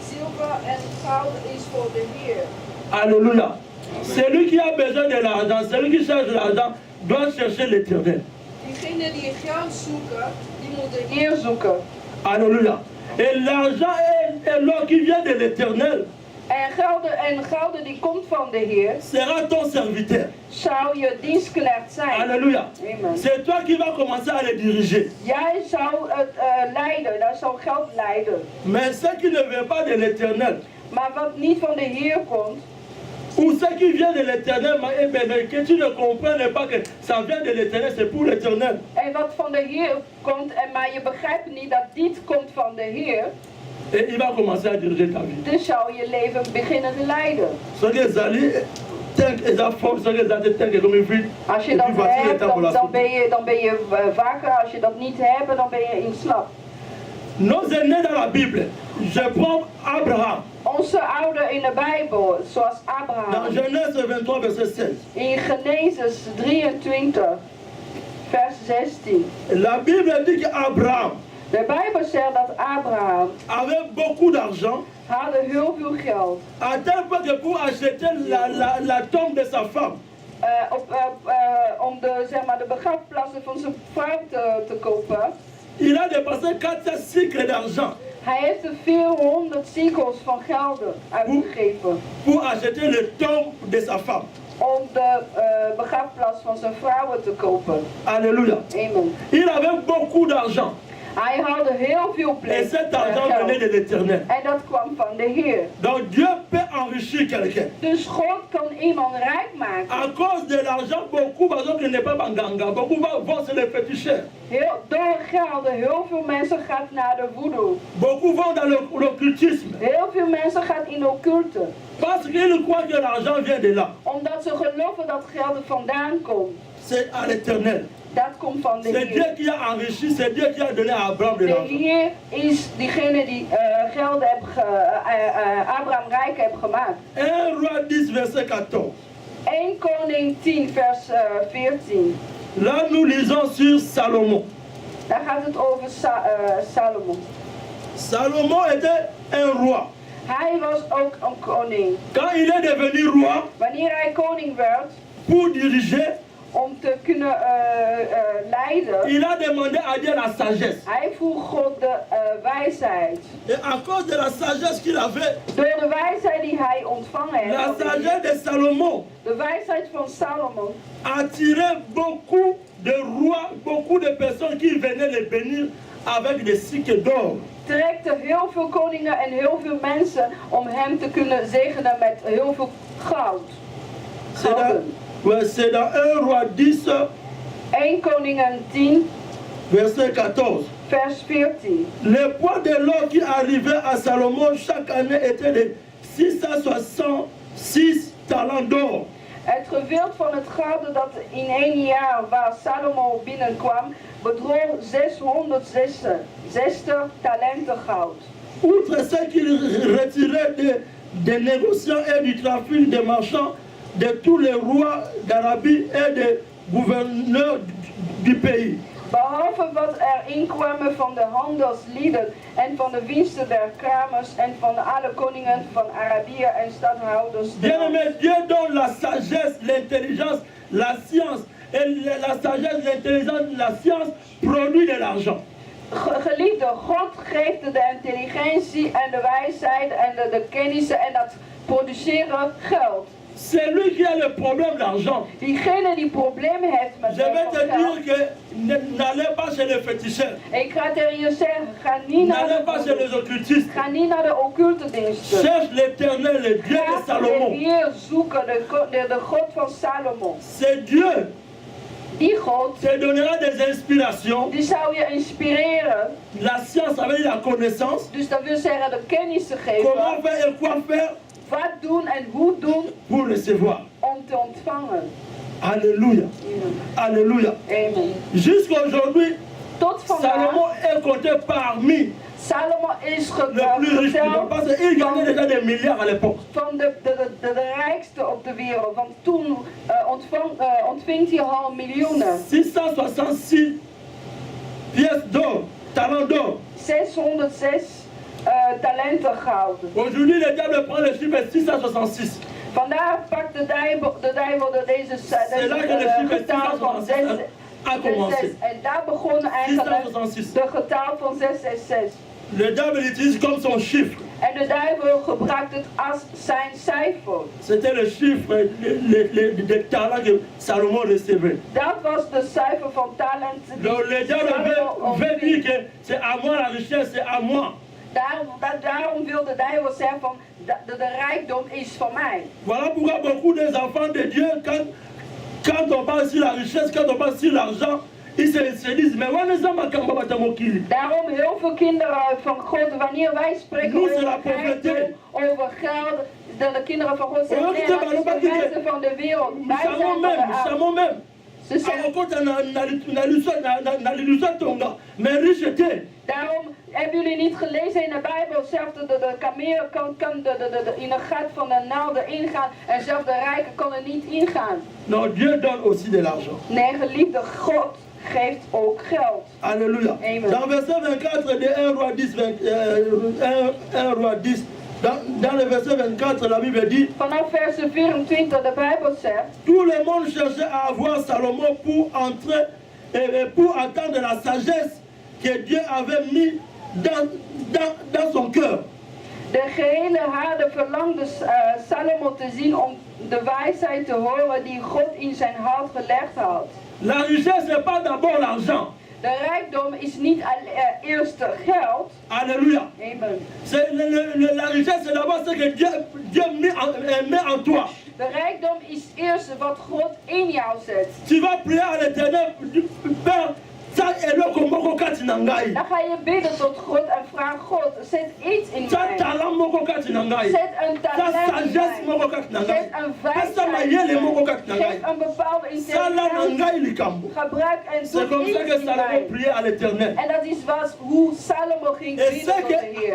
Zilver en goud is voor de Heer. Alléluia. Celui qui a besoin de l'argent, celui qui cherche l'argent, doit chercher l'Éternel. Diegenen die geld zoeken, die moeten de Heer zoeken. Alléluia. Et l'argent et l'or qui vient de l'Éternel En gouden die komt van de Heer, sera ton serviteur. zou je dienstknecht zijn. Alléluia. Amen. C'est toi qui vas commencer à le diriger. Jij zou het leiden, dat zou geld leiden. Mais ce qui ne vient pas de l'Éternel, Maar wat niet van de Heer komt, ou ce qui vient de l'Éternel, que tu ne comprennes pas que ça vient de l'Éternel, c'est pour l'Éternel. en wat van de Heer komt, maar je begrijpt niet dat dit komt van de Heer, Et il va commencer à diriger ta vie. dus zou je leven beginnen te leiden. Ce que les alliés, tant que ça force, ce que ça te comme une vie, Als je dat hebt, dan ben je wakker. Als je dat niet hebt, dan ben je in slaap. Nos aînés dans la Bible, je prends Abraham. Onze ouderen in de Bijbel, zoals Dans Abraham. Genèse 23, verset 16. In Genesis 23, vers 16. La Bible dit qu'Abraham De Bijbel zegt dat Abraham avait beaucoup d'argent, had heel veel geld. à tel point que pour acheter la tombe de sa femme, Om de begraafplaatsen van zijn vrouw te kopen. il a dépassé 400 cycles d'argent Hij heeft er 400 cycles van gelden uitgegeven. pour acheter le tombe de sa femme. Om de begraafplaats van zijn vrouwen te kopen. Alléluia. Amen. Il avait beaucoup d'argent. Hij had heel veel Et plek. cet argent venait de l'Éternel. En dat kwam van de Heer. Donc Dieu peut enrichir quelqu'un. Dus God kan iemand rijk maken. À cause de l'argent, beaucoup, par exemple, n'est pas banganga. Beaucoup vont se les féticheurs. Door gelden, heel veel mensen gaan naar de voodoo. Beaucoup vont dans l'occultisme. Heel veel mensen gaan in occulte. Parce qu'ils croient que l'argent vient de là. Omdat ze geloven dat geld er vandaan komt. C'est à l'Éternel. Dat komt van de C'est Dieu Heer. qui a enrichi, c'est Dieu qui a donné à Abraham de De l'argent. Heer is diegene die gelden Abraham rijk heeft gemaakt. 1 Roi 10, verset 14. 1 Koning 10 vers 14. Là, nous lisons sur Salomon. Daar gaat het over Salomon. Salomon était un roi. Hij was ook een koning. Quand il est devenu roi, Wanneer hij koning werd, pour diriger, om te kunnen leiden. Il a demandé à Dieu la sagesse. Hij vroeg God de wijsheid. Et à cause de la sagesse qu'il avait, Door de wijsheid die hij ontvangen la heeft, sagesse de Salomon de wijsheid van Salomon, attirait beaucoup de rois, beaucoup de personnes qui venaient les bénir avec des cycles d'or. trekte heel veel koningen en heel veel mensen om hem te kunnen zegenen met heel veel goud. C'est dans 1 Roi 10, 1 Koningen 10, verset 14. vers 14. Le poids de l'or qui arrivait à Salomon chaque année était de 666 talents d'or. Het gewicht van het goud dat in 1 jaar waar Salomo binnenkwam, bedroeg 660 talenten goud. Outre ce qu'il retirait des négociants et du trafic des marchands de tous les rois d'Arabie et des gouverneurs du pays. Behalve wat er inkwamen van de handelslieden en van de winsten der kramers en van alle koningen van Arabië en stadhouders. Bien-aimé, Dieu donne la sagesse, l'intelligence, la science. Et la sagesse, l'intelligence, la science produit de l'argent. Geliefde, God geeft de intelligentie en de wijsheid en de kennissen en dat produceren geld. C'est lui qui a le problème d'argent. Diegene die problemen heeft met Je vais te geld. dire que n'allez pas chez les féticheurs. Ik ga tegen je zeggen, ga niet naar N'allez pas chez de, les occultistes. ga niet naar de occulte diensten. Cherche l'Éternel, le Dieu de Ga de Salomon. Heer zoeken, de God van Salomon. C'est Dieu Die God, te donnera des inspirations. die zou je inspireren. La science avec la connaissance. Dus dat wil zeggen de kennis te geven. Comment faire et quoi faire Wat doen en hoe doen pour recevoir. om te ontvangen. Alléluia. Alléluia. Amen. Jusqu'à aujourd'hui, Tot vandaag, Salomon est compté parmi Salomo is les plus riches du monde. geteld Parce qu'il gagnait déjà des milliards à l'époque. van de rijkste op de wereld. Want toen ontvingt hij al miljoenen. 666 pièces d'or, talents d'or. 606 talenten goud. Aujourd'hui, le diable prend le chiffre 666. Vandaag pakt de duivel deze C'est là que le chiffre getal van 666 a commencé. En daar begon eigenlijk 666. de getal van 666. Le diable l'utilise comme son chiffre. En de duivel gebruikt het als zijn cijfer. C'était le chiffre des talents que Salomon recevait. Dat was de cijfer van talenten. Donc le diable veut dire que c'est à moi la richesse, c'est à moi. Daarom wil de duivel zeggen van de rijkdom is van mij. Voilà pourquoi beaucoup des enfants de Dieu, quand on parle sur la richesse, quand on parle sur l'argent, ils se disent, mais on est en Daarom heel veel kinderen van God, wanneer wij spreken over rijkdom, over geld, de kinderen van God zeggen, nee, dat is de mensen van de wereld. Wij zijn van de aarde. Ze zeggen, daarom hebben jullie niet gelezen in de Bijbel, zelfs de kameel kan in de gat van de naalden ingaan en zelfs de rijken kan er niet ingaan. Non, Dieu donne aussi de l'argent. Nee, geliefde, God geeft ook geld. Alléluia. Amen. Dans verset 24 de 1 Roi 10, 1 Roi 10, dans le verset 24, la Bible dit, Vanaf vers 24 de Bijbel zegt, tout le monde cherchait à avoir Salomon pour entrer et pour attendre la sagesse que Dieu avait mis dans son cœur. de gehele aarde verlangde Salomo te zien om de wijsheid te horen die God in zijn hart gelegd had. La richesse n'est pas d'abord l'argent. De rijkdom is niet eerst geld. Alléluia. Amen. La richesse, c'est d'abord ce que Dieu met en toi. De rijkdom is eerst wat God in jou zet. Tu vas prier à l'Éternel, Père, Dan ga je bidden tot God en vraag God, zet iets in mij. Zet een talent in mij. Zet een wijsheid. Geef een bepaalde intelligentie. Gebruik en doe iets in mij. En dat is hoe Salomo ging bidden tot de Heer.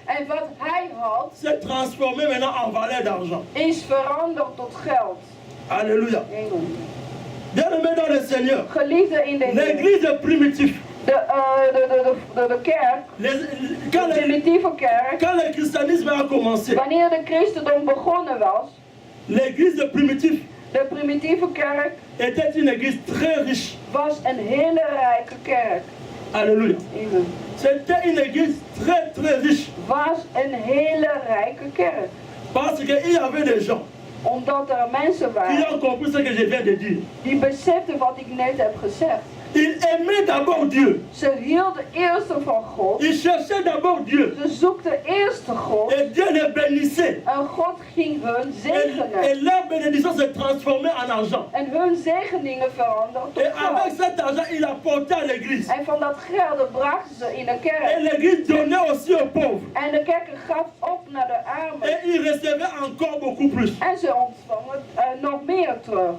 En wat hij had, is veranderd tot geld. Alléluia. Amen. Bien-aimé dans le Seigneur, l'église primitive, de kerk, de primitieve kerk, quand le christianisme a commencé, wanneer de christendom begonnen was, l'église primitive, De primitieve kerk était une église très riche. was een hele rijke kerk. Alléluia. Amen. C'était une église très très riche. Was een hele rijke kerk. Parce qu'il y avait des gens Omdat er mensen qui waren ont compris ce que je viens de dire. die beseften wat ik net heb gezegd. Ils aimaient d'abord Dieu. Ze hielden eerst van God. Ils cherchaient d'abord Dieu. Ze zoekten eerst God. Et Dieu les bénissait. En God ging hun Et zegenen. leur bénédiction s'est transformée en argent. En hun zegeningen veranderden Et tot avec geld. cet argent, il apportait à l'église. En van dat geld brachten ze in de Et kerk. l'église donnait aussi aux pauvres. En de kerk gaf op naar de armen. Et ils recevaient encore beaucoup plus. En ze ontvangen nog meer terug.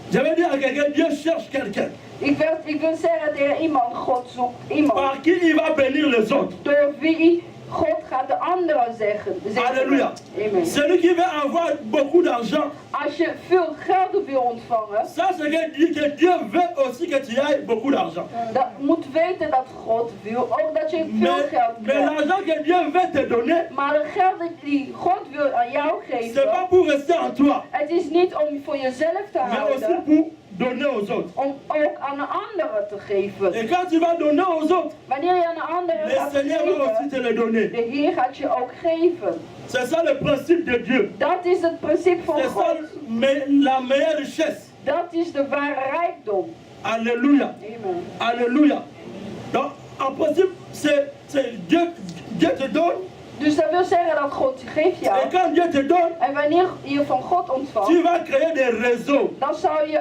Je vais dire à quelqu'un, Dieu cherche quelqu'un Ik wil zeggen tegen iemand, God zoekt iemand. par qui il va bénir les autres. Door wie God gaat de anderen zegenen. Alléluia. Amen. Celui qui veut avoir beaucoup d'argent, Als je veel geld wil ontvangen, ça c'est que Dieu veut aussi que tu aies beaucoup d'argent. dan moet weten dat God wil ook dat je veel geld Mais krijgt. l'argent que Dieu veut te donner, Maar het geld die God wil aan jou c'est pas geven, pour rester en toi, het is niet om voor jezelf te mais aussi houden, pour donner aux autres. om ook aan de anderen te geven. Et quand tu vas donner aux autres, Wanneer je aan de anderen le gaat Seigneur va aussi geven, te le donner. de Heer gaat je ook geven. C'est ça le principe de Dieu. Dat is het principe van C'est ça God. la meilleure richesse. Dat is de ware rijkdom. Alléluia. Amen. Alléluia. Donc, en principe, c'est Dieu te donne. Dus dat wil zeggen dat God geeft jou. Et quand Dieu te donne, En wanneer je van God ontvangt, tu vas créer des réseaux dan zou je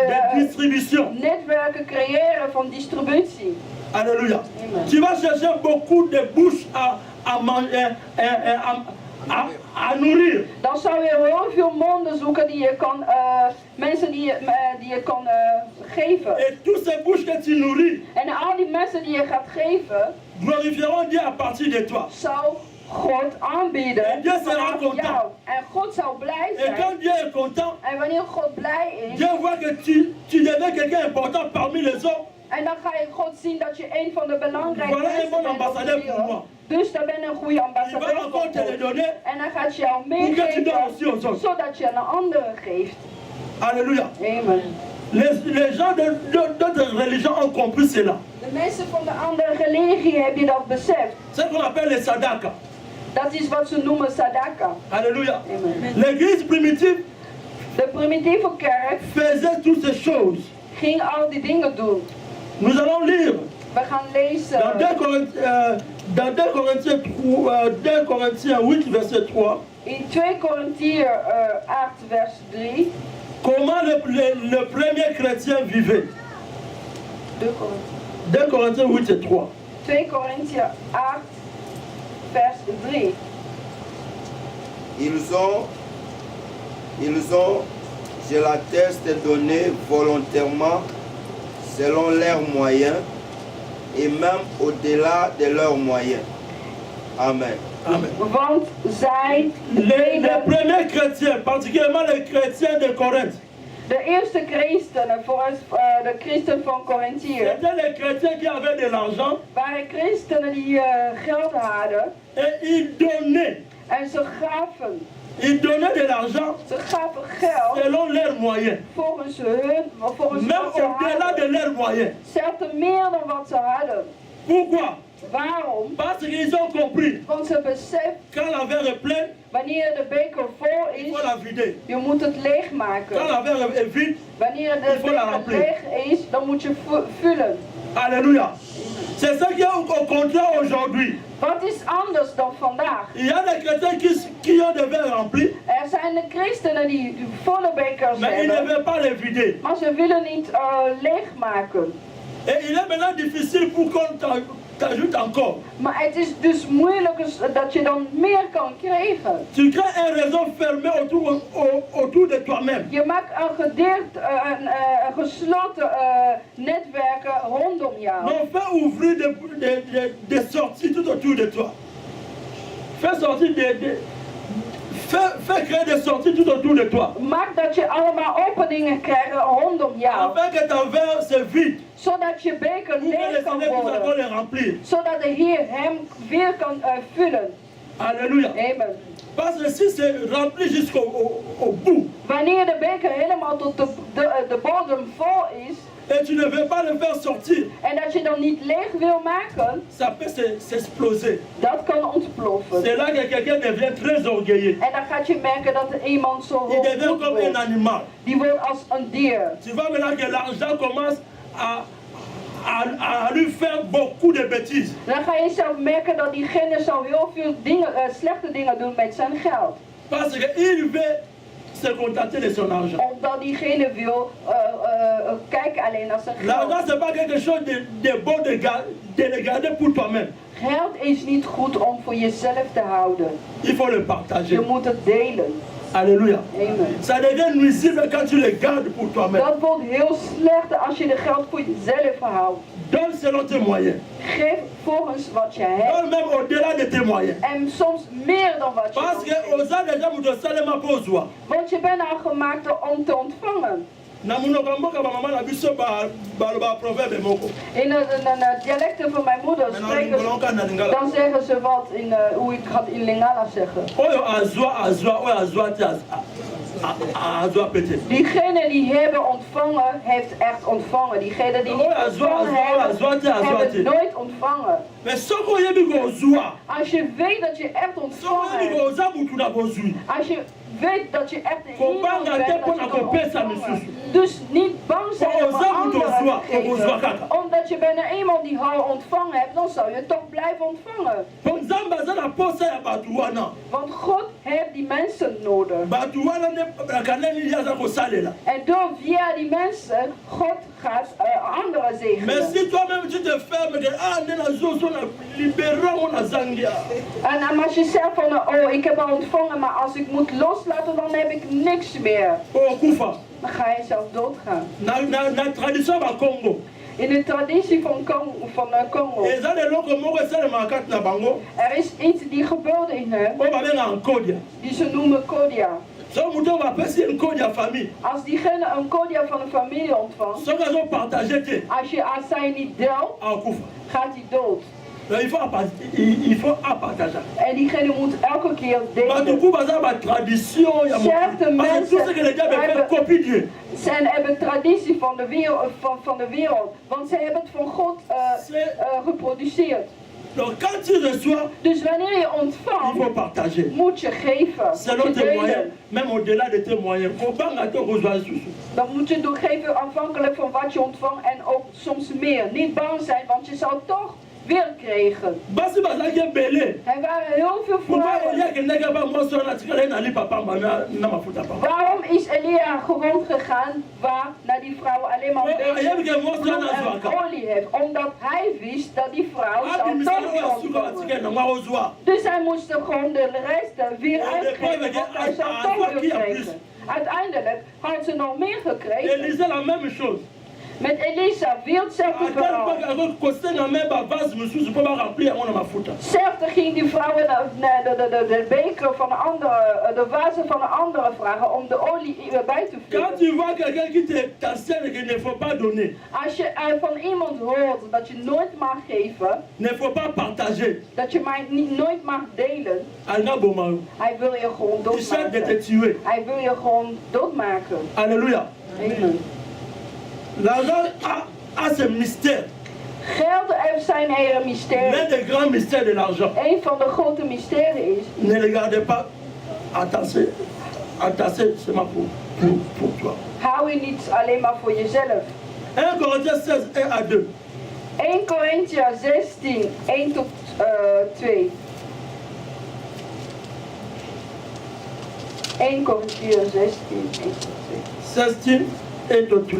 de distribution. netwerken creëren van distributie. Alléluia. Amen. Tu vas chercher beaucoup de bouches à manger, à nourrir. Dan zou je heel veel monden zoeken die je kan, mensen die je kan geven. Et toutes ces bouches que tu nourris En al die mensen die je gaat geven, glorifieront Dieu à partir de toi. zou God aanbieden En Dieu sera vanuit content. jou. En God zou blij Et zijn. quand Dieu est content, En wanneer God blij is, Dieu voit que tu deviens quelqu'un important parmi les autres. en dan ga je God zien dat je een van de belangrijke Voilà un mensen bon bent op de ambassadeur pour moi. wereld. Dus dan ben je een goede Il va ambassadeur voor encore te le God. donner En dan gaat je jou pour que tu meegeven, donnes aussi aux autres. zodat je aan anderen geeft. Alléluia. Amen. Les gens d'autres religions ont compris cela. De mensen van de andere religie hebben dat beseft. C'est ce qu'on appelle les sadaka. Dat is wat ze noemen sadaka. Alléluia. Amen. L'église primitive De primitieve kerk faisait toutes ces choses. ging al die dingen doen. Nous allons lire We gaan lezen dans 2 Corinthiens 2 Corinthiens 8, verset 3, in 2 Korintiër 8 vers 3. comment le premier chrétien vivait. 2 Corinthiens 8 et 3. 2 Korintiër 8 vers 3. Ils ont, je l'atteste, donné volontairement selon leurs moyens et même au-delà de leurs moyens. Amen. Amen. Want zij Les premiers chrétiens, particulièrement les chrétiens de Corinthe, de eerste christenen, volgens de christen van Korintiër, c'était les chrétiens qui avaient de l'argent waren christenen die geld hadden et ils donnaient. en ze gaven De l'argent Ze gaven geld selon leurs moyens. volgens wat Même ze au-delà hadden. de leurs moyens. Zelfs meer dan wat ze hadden. Pourquoi? Waarom? Parce qu'ils ont compris. Want ze beseffen, Quand la verre est pleine, wanneer de beker vol il is, faut la vider. je moet het Quand leegmaken. la verre est vide, Wanneer il de faut la beker remplir. leeg is, dan moet je vullen. Alléluia. C'est ça qui est au contraire aujourd'hui. Wat is anders dan vandaag? Il y a des chrétiens qui ont des verres remplis, Er zijn de christenen die volle bekers mais ils ne hebben, veulent pas les vider. maar ze willen niet leegmaken. Et il est maintenant difficile pour qu'on t'ajoute encore. Maar het is dus moeilijk dat je dan meer kan krijgen. Tu crées un réseau fermé autour de toi-même. Je maakt een gesloten netwerk rondom jou. Non, fais ouvrir des sorties tout autour de toi. Fais créer des sorties tout autour de toi. Maak dat je allemaal openingen krijgt rondom jou. Afin que ton verre se vide. Zodat je beker Pour que le leeg kan Seigneur puisse encore worden. les remplir. Zodat de Heer hem weer kan vullen. Alléluia. Amen. Parce que si c'est rempli jusqu'au bout, Wanneer de beker helemaal tot de bodem vol is, et tu ne veux pas le faire sortir, en dat je dan niet leeg wil maken, ça peut s'exploser. dat kan ontploffen. C'est là que quelqu'un devient très orgueilleux. En dan gaat je merken dat er iemand zo Il devient hoogmoedig comme un wordt. animal. Die wordt als een dier. Tu vois maintenant que l'argent commence à lui faire beaucoup de bêtises. Dan ga je zelf merken dat diegene zo heel veel dingen, slechte dingen doet met zijn geld. Parce qu'il veut se contenter de son argent. Omdat diegene wil kijken alleen naar zijn L'argent, geld. ce n'est pas quelque chose de bon de le garder pour toi-même. Geld is niet goed om voor jezelf te houden. Il faut le partager. Je moet het delen. Alléluia. Amen. Ça devient nuisible quand tu le gardes pour toi-même. Dat wordt heel slecht als je de geld voor jezelf houdt. Donne selon tes moyens. Geef volgens wat je hebt. Donne même au-delà de tes moyens. En soms meer dan wat je Parce que hebt. aux gens déjà vous seulement pour soi. Want je bent al gemaakt om te ontvangen. Na munoko mboka ba mama na biso ba proverbe moko. In de dialecten van mijn moeder spreken ze, dan zeggen ze wat in hoe ik het in Lingala zeggen. Oyo azwa ti azwa pete. Diegene die hebben ontvangen, heeft echt ontvangen. Diegene die niet ontvangen hebben nooit ontvangen. Mais soko yebi ko zwa. Als je weet dat je echt ontvangen Soko yebi hebt, ko za butu na bozui. als je weet dat je echt iemand Kobanga bent, te dat pona je kan kopesa ontvangen. misusu. Dus niet bang zijn om anderen te geven. Omdat je bijna iemand die al ontvangen hebt, dan zou je toch blijven ontvangen. Nzambe aza na posa ya bato wana. Want God heeft die mensen nodig. Bato wana kaneli aza kosalela. En door via die mensen, God gaat anderen zegenen. Mais si toi-même tu te fermes que nde nazoso na libérango na zangia. En als je zegt van, oh ik heb al ontvangen, maar als ik moet loslaten, dan heb ik niks meer. Okufa. Dan ga je zelf doodgaan. Na tradition ba Congo. In de traditie van Congo. Eza eloko moko esalemaka kati na bango. Er is iets die gebeurde in hem, Oyo babenga nkodia. die ze noemen Kodia. So moto bapesi nkodia famille. Als diegene een Kodia van een familie ontvangt, Soki azopartage te als zij niet deelt, akufa. gaat hij dood. Il faut apartage. En diegene moet elke keer Bato delen. ku baza ba tradition ya Certains parce que mensen tout ce que les diables fait copie Dieu. Zij hebben traditie van de wereld, want zij hebben het van God geproduceerd. Donc quand tu reçois, Dus wanneer je il faut ontvangt, partager. moet je geven, Selon moet je tes moyens, delen. même au-delà de tes moyens. Kobanga to kozwa susu. Dan moet je doorgeven afhankelijk van wat je ontvangt en ook soms meer. Niet bang zijn, want je zou toch weer krijgen. Basi bazaki ebele. Er waren heel veel Pourquoi vrouwen. Elia kendeka ba moso na tikala na li papa na mafuta papa. Waarom is Elia gewoon gegaan waar naar die vrouw alleen maar een beetje bloem en olie heeft? Omdat hij wist dat die vrouw zou toch weer ontvangen. Dus hij moest er gewoon de rest weer uitgeven, want hij zou toch weer krijgen. Uiteindelijk had ze nog meer gekregen. Elisa la même chose. Met Elisa wil hetzelfde verhaal. Zelfde ging die vrouw naar de beker van een andere, de vazen van een andere vragen om de olie bij te vullen. Als je van iemand hoort dat je nooit mag geven, dat je maar nooit mag delen, hij wil je gewoon doodmaken. Hij wil je gewoon doodmaken. Alléluia. Amen. L'argent a ce mystère. Geld heeft zijn eigen mysterie. L'un des grands mystères de l'argent. Een van de grote mysteries is. Ne regardez pas. Attendez, c'est pour toi. Hou je niet alleen maar voor jezelf. 1 Corinthiens 16, 1 à 2. 1 Korinther 16, 1 tot 2. 1 Korinther 16, 1 tot 2. 16, 1 tot 2.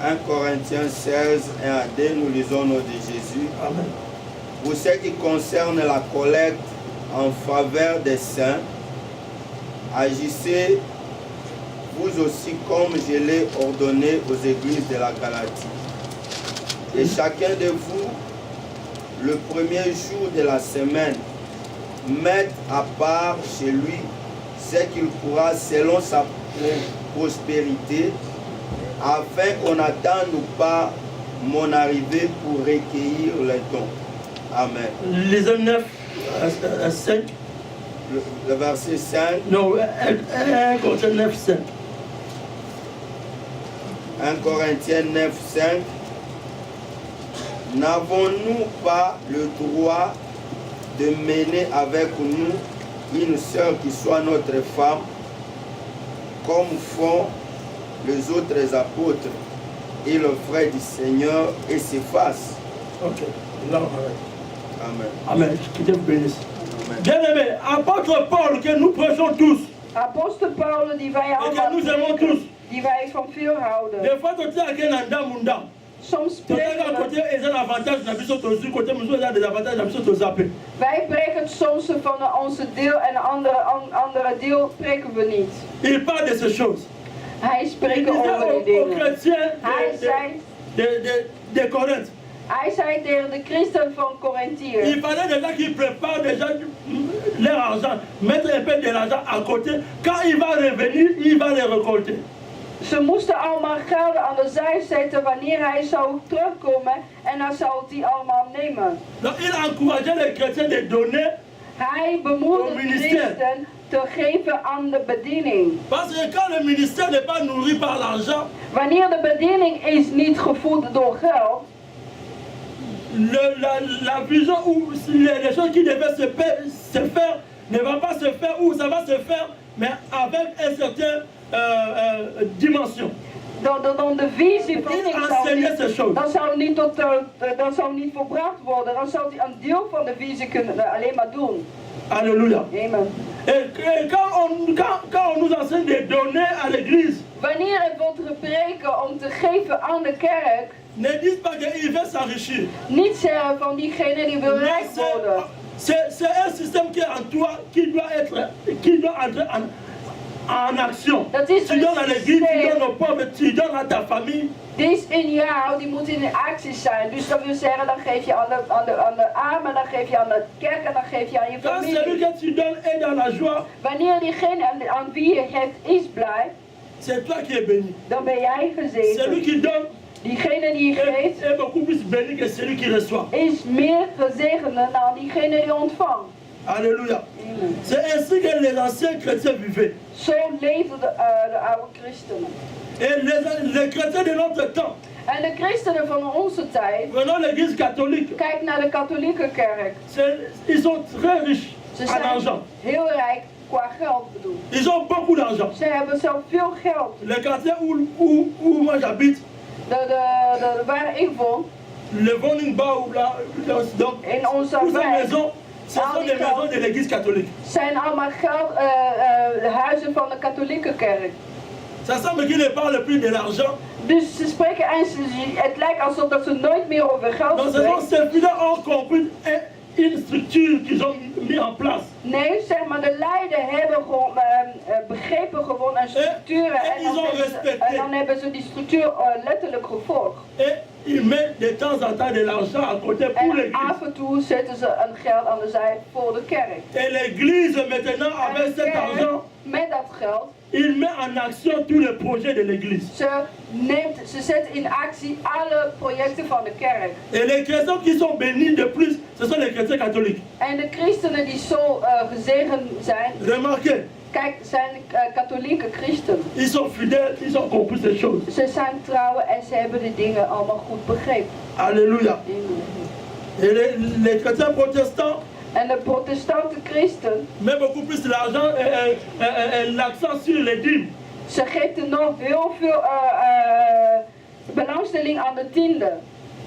1 Corinthiens 16, 1 à 2, nous lisons au nom de Jésus. Amen. Pour ce qui concerne la collecte en faveur des saints, agissez vous aussi comme je l'ai ordonné aux églises de la Galatie. Et chacun de vous, le premier jour de la semaine, mette à part chez lui ce qu'il pourra selon sa prospérité, afin qu'on n'attende pas mon arrivée pour recueillir les dons. Amen. Les 9 5. Le verset 5. Non, 1 Corinthiens 9, 5. 1 Corinthiens 9, 5. N'avons-nous pas le droit de mener avec nous une sœur qui soit notre femme, comme font les autres apôtres et le frère du Seigneur et Céphas? Ok, là on arrête. Amen. Amen. Que Dieu vous bénisse. Bien aimé, apôtre Paul que nous prêchons tous. Apostel Paul die wij Et que allemaal nous aimons tous. die wij van veel houden. Des fois, tu as un ndamunda. Soms Tu as spreken un we, côté, ils ont un avantage, dans le côté, côté, nous avons des avantages, dans le zappé. wij spreken soms van onze deel en andere deel spreken we niet. Il parle de ces choses. Hij Il spreekt disait over die aux dingen. chrétiens Hij zei, de Corinthe. hij zei tegen de christen van Corinthië. Il fallait déjà qu'ils préparent déjà leur argent, mettre un peu de l'argent à côté. Quand il va revenir, il va les récolter. Ze moesten allemaal gelden aan de zij zetten wanneer hij zou terugkomen en dan zou het die allemaal nemen. Donc il encourageait les chrétiens de donner. Hij bemoedigde Au de ministère. christen te geven aan de bediening. Parce que quand le ministère n'est pas nourri par l'argent, Wanneer de bediening is niet gevoed door geld, la vision ou les choses qui devaient se faire ne vont pas se faire ou ça va se faire, mais avec une certaine dimension. dan de visie van Il niks enseignait ces choses. dan zou niet volbracht worden. Dan zou hij een deel van de visie kunnen alleen maar doen. Alléluia. Amen. Et quand on nous enseigne de donner à l'église, Wanneer het wordt gepreken om te geven aan de kerk, ne dites pas qu'il veut s'enrichir. niet zeggen van diegene die wil rijk worden. C'est un système qui est en toi, qui doit entrer en action. Dat is Tu een donnes à l'église, tu systeem. donnes aux pauvres, tu donnes à ta famille. Die is in jou, die moet in actie zijn. Dus dat wil zeggen, dan geef je aan de armen, dan geef je aan de kerk en dan geef je aan je Quand celui familie. que tu donnes est dans la joie, Wanneer diegene aan wie je geeft is blij, c'est toi qui es béni. dan ben jij Celui gezegend. qui donne Diegene die geeft est beaucoup plus béni que celui qui reçoit. is meer gezegend dan diegene die ontvangt. Alléluia. Amen. C'est ainsi que les anciens chrétiens vivaient. Zo leefden de oude christenen. Et les chrétiens de notre temps, En de christenen van onze tijd, prenons l'église catholique, kijk naar de katholieke kerk. ils sont très riches Ze en zijn argent. heel rijk qua geld bedoeld. Ils ont beaucoup d'argent. Ze hebben zelf veel geld. Le quartier où moi j'habite, Waar ik woon, le Woningbau, donc, in onze toutes ces wijk, maisons, ce sont des maisons de l'église catholique. zijn allemaal de huizen van de katholieke kerk. Ça semble qu'ils ne parlent plus de l'argent. Dus ze spreken en het lijkt alsof dat ze nooit meer over geld Donc ce sont spreken. ceux qui ont compris une structure qu'ils ont mis en place. Nee, zeg maar, de leiders hebben gewoon begrepen gewoon een structuur en dan hebben ze die structuur letterlijk gevolgd. Et ils mettent de temps en temps de l'argent à côté pour En l'église. af en toe zetten ze een geld aan de zij voor de kerk. Et l'église maintenant En avec de cet argent, kerk, met dat geld, il met en action tous les projets de l'église. ze zet in actie alle projecten van de kerk. Et les chrétiens qui sont bénis de plus, ce sont les chrétiens catholiques. En de christenen die zo gezegend zijn, Remarquez, kijk, zijn katholieke christenen. ils sont fidèles, ils ont compris ces choses. Ze zijn trouw en ze hebben de dingen allemaal goed begrepen. Alléluia. Et les chrétiens protestants En de protestante christen, mettent beaucoup plus l'argent et l'accent sur les dîmes. ze geven nog heel veel belangstelling aan de tiende.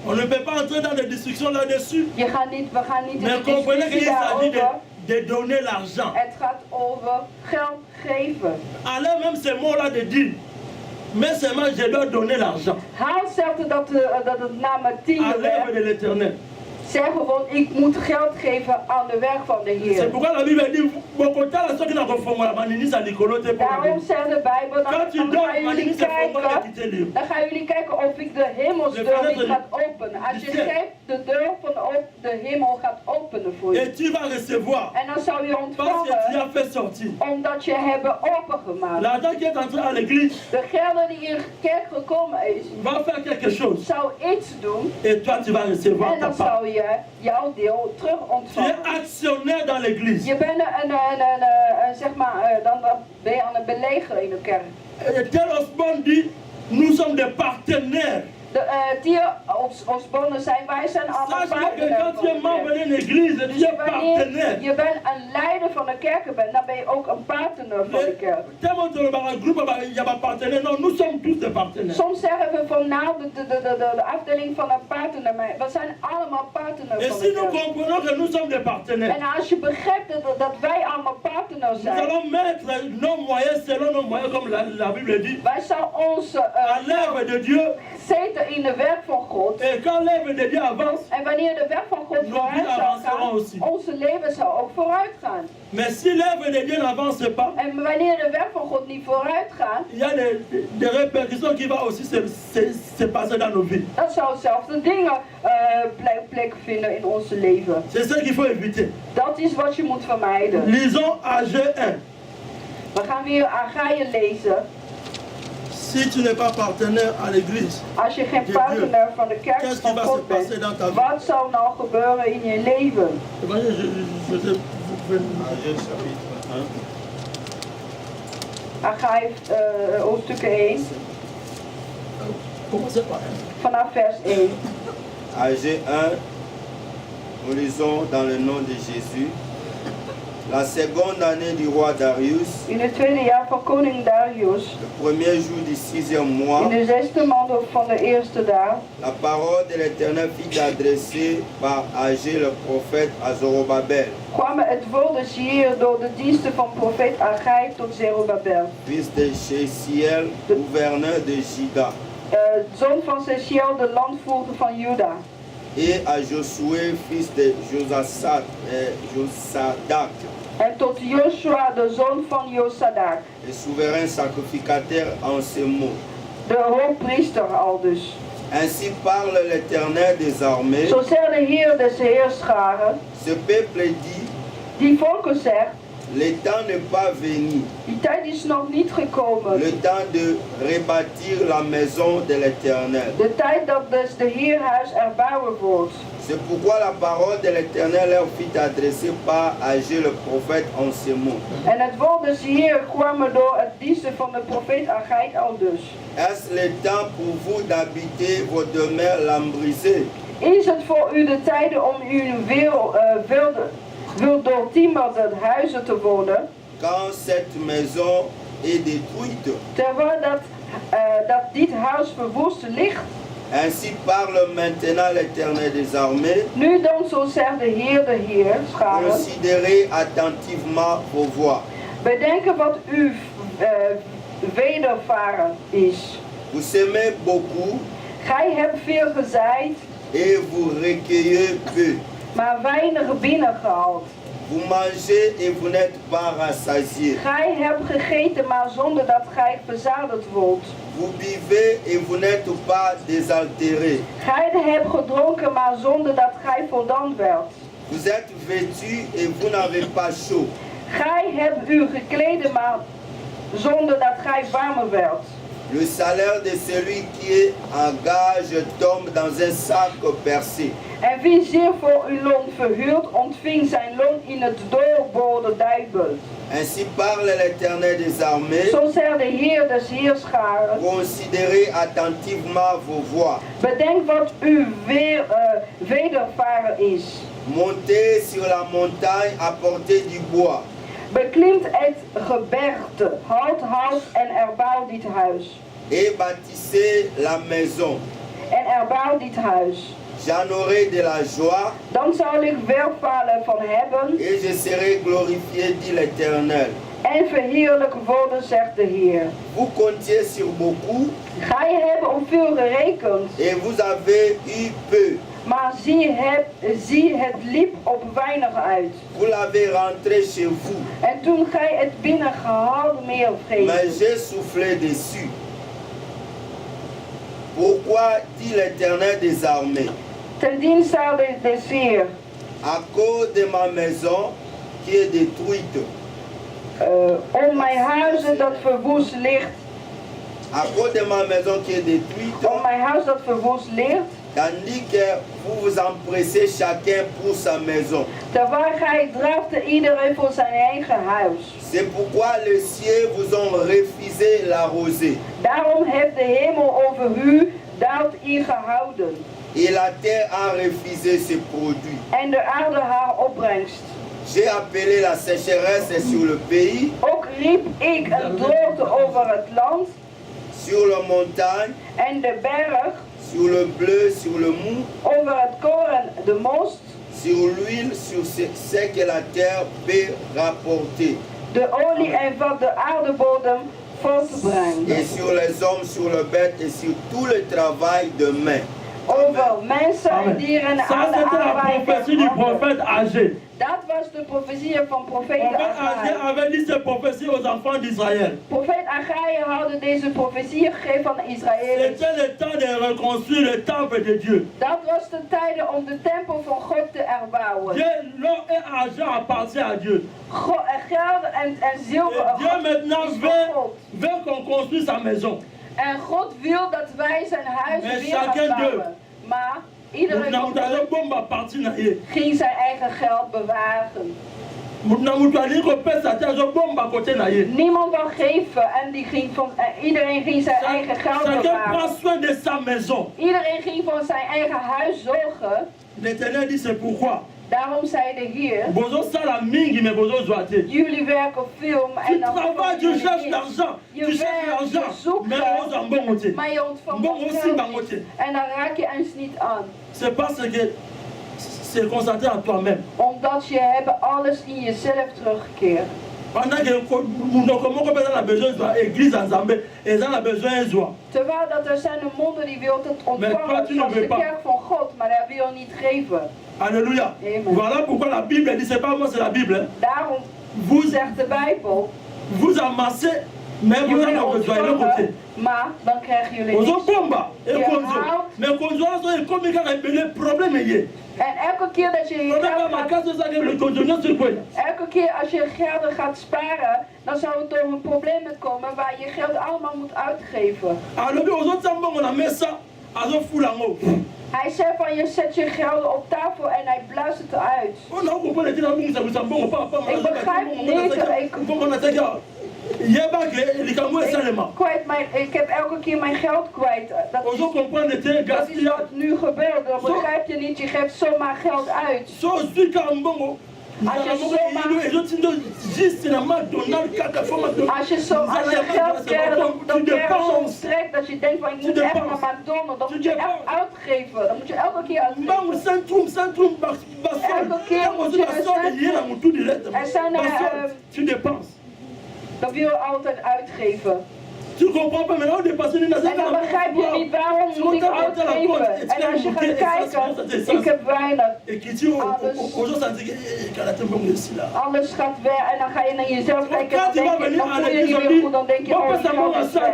On ne peut pas entrer dans des discussions là-dessus. We gaan niet in Mais de comprenez qu'il discussie s'agit daarover. de donner l'argent. Het gaat over geld geven. Allez même ces mots-là de dire, mais seulement je dois donner l'argent Haal zelfs dat het naar mijn à tiende l'œuvre werkt. de l'éternel. Zeg gewoon, ik moet geld geven aan de werk van de C'est Heer. pourquoi la Bible dit, beaucoup de temps, ceux qui n'ont pas fait la manini, ça l'écolote pour la Daarom vie. zegt de Bijbel, Quand tu dan donnes, gaan jullie manini, c'est pour moi kijken. de quitter le lieu. Dan gaan jullie kijken of ik de hemelsdeur niet gaat openen. Als je geeft, de deur van de hemel gaat openen voor je. Et tu vas recevoir, En dan zou je parce que tu ontvangen, as fait sortir. omdat je hebben opengemaakt. L'argent qui est entré à l'église De gelden die in de kerk gekomen is, va faire quelque chose. zou iets doen. Et toi, tu vas recevoir En ta dan part. zou je je jouw deel terug Tu es ontvangen. actionnaire dans l'église. Je bent zeg maar, dan ben je aan het belegeren in de kerk. Et tel Osborne dit, nous sommes des partenaires. Osborne zijn, wij zijn allemaal Sache que partners quand tu es van membre de kerk. d'une église, tu Dus es wanneer partenaire. je bent een leider van de kerken bent, dan ben je ook een partner van de kerk. Tellement de groupe, il y a pas partenaire. Non, nous sommes tous des partenaires. Soms zeggen we van nou de afdeling van een partner, maar we zijn allemaal partners Et van si de nous kerk. comprenons que nous sommes des partenaires, En als je begrijpt dat wij allemaal partners nous zijn, allons mettre nos moyens selon nos moyens, comme la Bible dit, wij zullen ons à l'œuvre de Dieu. zetten in de werk van God. Et quand l'œuvre de Dieu avance, En wanneer de werk van God vooruit zal gaan, onze leven zal ook vooruit gaan. mais si l'œuvre de Dieu n'avance pas, En wanneer de werk van God niet vooruit gaat, il y a des répercussions qui vont aussi se passer dans nos vies. dan zal zelfde dingen plek vinden in onze leven. C'est ça qu'il faut éviter. Dat is wat je moet vermijden. Lisons AG 1. We gaan weer Agaïe lezen. Si tu n'es pas partenaire à l'église, Als je geen partner van de kerk qu'est-ce qui van va se God passer bent, dans ta vie? wat zal nou gebeuren in je leven? Agé chapitre 1. Agaïe hoofdstuk 1, Commencez par vanaf vers 1. Agé 1, nous lisons dans le nom de Jésus. La seconde année du roi Darius, In het tweede jaar van koning Darius, le premier jour du 6e mois, in de 6e maand van de eerste dag, la parole de l'Éternel fut adressée par Agé le prophète à Zorobabel, kwam het woord des Heer door de diensten van profeet Agaïe tot Zerubabel, fils de Shealtiel, gouverneur de Juda, zoon van Sesiel, de landvoerder van Juda. et à Josué, fils de Josadak, En tot Joshua, de zoon van Josadak, le souverain sacrificateur en ces mots. de hoogpriester aldus. Ainsi parle l'Éternel des armées. Zo zegt de Heer des Heerscharen, Ce peuple dit, die volken zegt, le temps n'est pas venu, die tijd is nog niet gekomen. le temps de rebâtir la maison de l'Éternel. De tijd dat dus de Heerhuis erbouwen wordt. C'est pourquoi la parole de l'Éternel leur fut adressée par Agé le prophète en ces mots. En het woord des Heer kwam door het diensten van de profeet Agaïe aldus. Est-ce le temps pour vous d'habiter vos demeures lambrisées? Is het voor u de tijden om uw doortimmerde huizen te wonen, Quand cette maison est détruite, terwijl dat dit huis verwoest ligt? ainsi parle maintenant l'Éternel des armées. Nu dan, zo zegt de Heer, scharen, Considérez attentivement vos voies. bedenken wat u wedervaren is. Vous semez beaucoup Gij hebt veel gezaaid, et vous recueillez peu. maar weinig binnengehaald. Vous mangez et vous n'êtes pas rassasiés. Gij hebt gegeten, maar zonder dat gij verzadigd wordt. Vous buvez et vous n'êtes pas désaltérés. Gij hebt gedronken, maar zonder dat gij voldaan werd. Vous êtes vêtus et vous n'avez pas chaud. Gij hebt u gekleden, maar zonder dat gij warmer werd. Le salaire de celui qui est en gage tombe dans un sac percé. En wie zeer voor uw loon verhuurt, ontving zijn loon in het doorboorde dijkbult. Ainsi parle l'Éternel des armées. Zo zegt de Heer des Heerscharen. Considérez attentivement vos voies. Bedenk wat u wedervaren is. Montez sur la montagne, apportez du bois. Beklimt het gebergte, hout hout en erbouw dit huis. Et bâtissez la maison. En erbouw dit huis. J'en aurai de la joie Dan zal ik welvaren van hebben et je serai glorifié, dit l'Éternel. en verheerlijk worden, zegt de Heer. Vous comptiez sur beaucoup Gij hebt op veel gerekend, et vous avez eu peu. maar zie het liep op weinig uit. Vous l'avez rentré chez vous, En toen gij het binnengehaald meer mais geeft. j'ai soufflé dessus. Pourquoi, dit l'Éternel des armées? Ten dienste des Heer, À cause de ma maison qui est détruite, om mijn huizen dat verwoest ligt, à cause de ma maison qui est détruite, om mijn huis dat verwoest ligt, Tandis que vous vous empressez chacun pour sa maison. Terwijl gij drafte iedereen voor zijn eigen huis. C'est pourquoi les cieux vous ont refusé la rosée. Daarom heeft de hemel over u dat ingehouden. Et la terre a refusé ses produits. En de aarde haar opbrengst. J'ai appelé la sécheresse sur le pays. Ook riep ik een droogte over het land. Sur la montagne. En de berg. Sur le bleu, sur le mou. Over het koren, de most. Sur l'huile, sur ce que la terre peut rapporter. De olie en wat de aardebodem voortbrengt. Et sur les hommes, sur le bête et sur tout le travail de main. Over mensen en dieren en alle arbeid. Dat was de profetie van profeet Agai. avait dit cette prophétie aux enfants d'Israël. Profeet Agai had deze profetie gegeven aan Israël. C'était le temps de reconstruire le temple de Dieu. Dat was de tijd om de tempel van God te erbouwen. L'or et argent appartient à Dieu. Geld en zilver. Et Dieu maintenant veut qu'on construise sa maison. En God wil dat wij zijn huis Mais weer gaan bouwen. Maar iedereen ging zijn eigen geld bewaren. Niemand wil geven en iedereen ging zijn eigen geld bewaren. Iedereen ging voor zijn eigen huis zorgen. L'Éternel dit c'est pourquoi. Daarom zei de Heer, jullie werken veel en dan tu cherches l'argent, maar je ontvangt geld en dan raak je eens niet aan. C'est parce que c'est constaté à toi-même. Omdat je hebt alles in jezelf teruggekeerd. Terwijl dat er zijn een monden die wil het ontvangen zoals de kerk van God, maar hij wil niet geven. Alléluia. Voilà pourquoi la Bible dit, c'est pas moi, c'est la Bible. Daarom vous zegt de Bijbel. Vous amassez, mais vous en avez besoin de côté. Maar dan krijgen jullie niks. En elke keer dat je als je geld gaat sparen, dan zou het door een probleem komen waar je geld allemaal moet uitgeven. Hij zei van je zet je geld op tafel en hij blaast het eruit. Ik begrijp niet. Ik heb elke keer mijn geld kwijt. Dat is wat nu gebeurt. Dan begrijp je niet, je geeft zomaar geld uit. Als je geld krijgt, dan krijg je zo'n strek dat je denkt van ik moet echt naar McDonald's. Dan moet je echt uitgeven. Dan moet je elke keer uitgeven. Elke keer moet je er zijn dan wil je altijd uitgeven. Tu comprends pas maintenant, on est passé d'une en dan begrijp je niet waarom moet ik uitgeven. En als je gaat kijken, ik heb weinig. Alles gaat weg en dan ga je naar jezelf kijken en dan denk je, dan voel je niet meer goed. Dan denk je, oh, geld is weg.